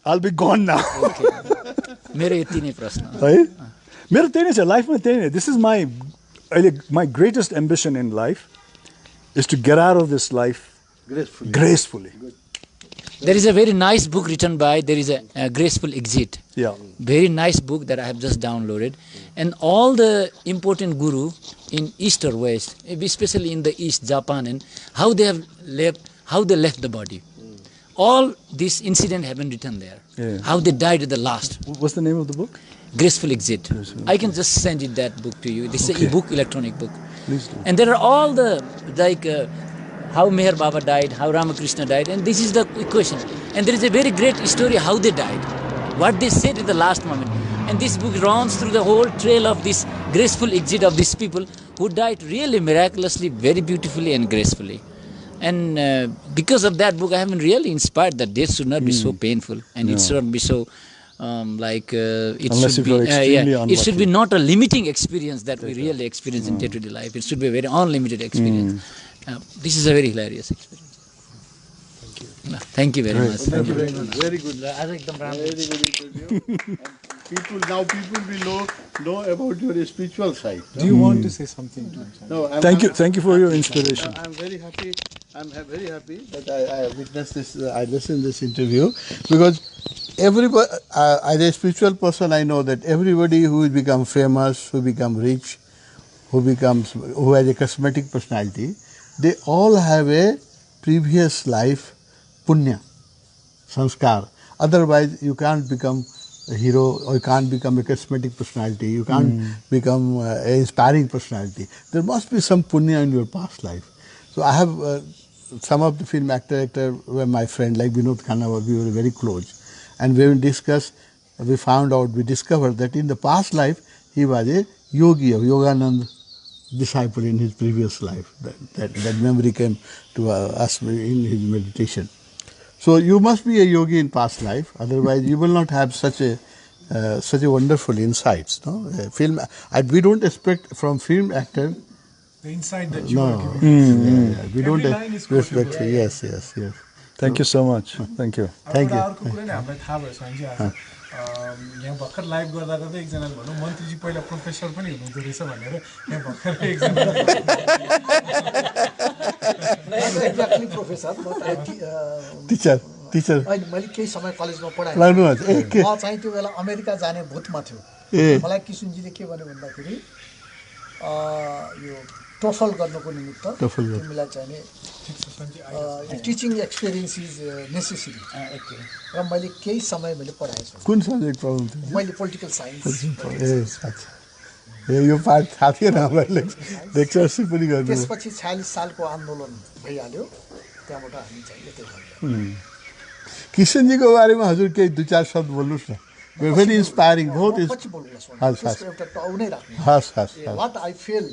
I'll be gone now. मेरो यति नै प्रश्न है मेरो त्यही नै छ लाइफमा त्यही नै this is my greatest ambition in life is to get out of this life gracefully. There is a very nice book written by, there is a Graceful Exit. Yeah. Very nice book that I have just downloaded. And all the important guru in East or West, especially in the East, Japan, and how they have left, how they left the body. All this incident have been written there. Yeah. How they died at the last. What's the name of the book? Graceful Exit. I can just send it that book to you. This is Okay. an e-book, electronic book. Please do. And there are all the, like, how Meher Baba died, how Ramakrishna died, and this is the equation. And there is a very great story how they died, what they said at the last moment. And this book runs through the whole trail of this graceful exit of these people who died really miraculously, very beautifully and gracefully. And because of that book, I have been really inspired that death should not be so painful, and it should not be so it Unless should if you're be extremely it should be unlucky. not a limiting experience that we really experience in day-to-day life. It should be a very unlimited experience. This is a very hilarious experience. Thank you very much. Thank you very much. Very good. आज एकदम राम्रो. Very good interview. People will know about your spiritual side. Do you want to say something to him? No, Thank you for your inspiration. I'm very happy. Very happy that I witnessed this. I listened to this interview because everybody, as a spiritual person, I know that everybody who has become famous, who become rich, who has a charismatic personality, they all have a previous life punya, sanskar. Otherwise, you can't become a hero, or you can't become a charismatic personality. You can't become an inspiring personality. There must be some punya in your past life. So I have some of the film actor were my friend, like Vinod Khanna. We were very close, and when we discussed, we discovered that in the past life he was a yogi, a Yogananda disciple in his previous life. That memory came to us in his meditation. So you must be a yogi in past life, otherwise you will not have such a wonderful insights. No, we don't expect from film actor. The insight that you are giving. We don't line is expect. quotable. Yes. Thank you so much. Thank you. Thank you. अर्को कुरा नि हामीलाई थाहा भयो साङ्जी आज यहाँ भर्खर live गर्दा गर्दै एकजनाले भनौँ मन्त्रीजी पहिला प्रोफेसर पनि हुनुहुँदो रहेछ भनेर यहाँ भर्खर एकजना एक्ज्याक्टली प्रोफेसर टिचर अहिले मैले केही समय कलेजमा पढाएँ लाग्नुहुन्छ म चाहिँ त्यो बेला अमेरिका जाने भूतमा थियो मलाई किसुनजीले के भन्यो भन्दाखेरि यो टोफल गर्नको निमित्त तिमीलाई चाहिने टिचिङ एक्सपिरियन्स इज नेसेसरी र मैले केही समय मैले पढाएछु कुन सब्जेक्ट पढाउँथ्यो मैले पोलिटिकल साइन्स यो पार्ट थाहा थिएन हामीलाई लेक्चरसिप पनि गर्नु त्यसपछि 46 सालको आन्दोलन भइहाल्यो त्यहाँबाट हामी चाहिँ यतै गयौँ किसनजीको बारेमा हजुर केही दुई चार शब्द बोल्नुहोस् न भेरी इन्स्पायरिङ बहुत पछि बोल्नुला एउटा टाउ नै राख्नु हस् व्हाट आई फिल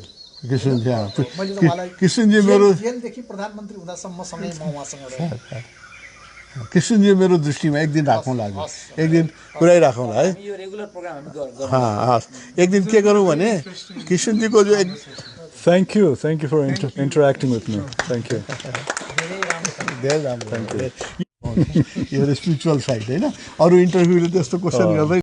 किसनजी मैले त उहाँलाई किसनजी मेरो जेलदेखि प्रधानमन्त्री हुँदासम्म सँगै म उहाँसँग रहेँ किसनजी मेरो दृष्टिमा एक दिन राखौँ लाग्यो एक दिन पुरै राखौँ है यो रेगुलर प्रोग्राम हामी गर्छौँ हस् एक दिन के गरौँ भने किसनजीको जो Thank you for interacting with me. Thank you. धेरै राम्रो यो स्पिरिचुअल साइड होइन अरू इन्टरभ्यूले त्यस्तो क्वेसन गर्दै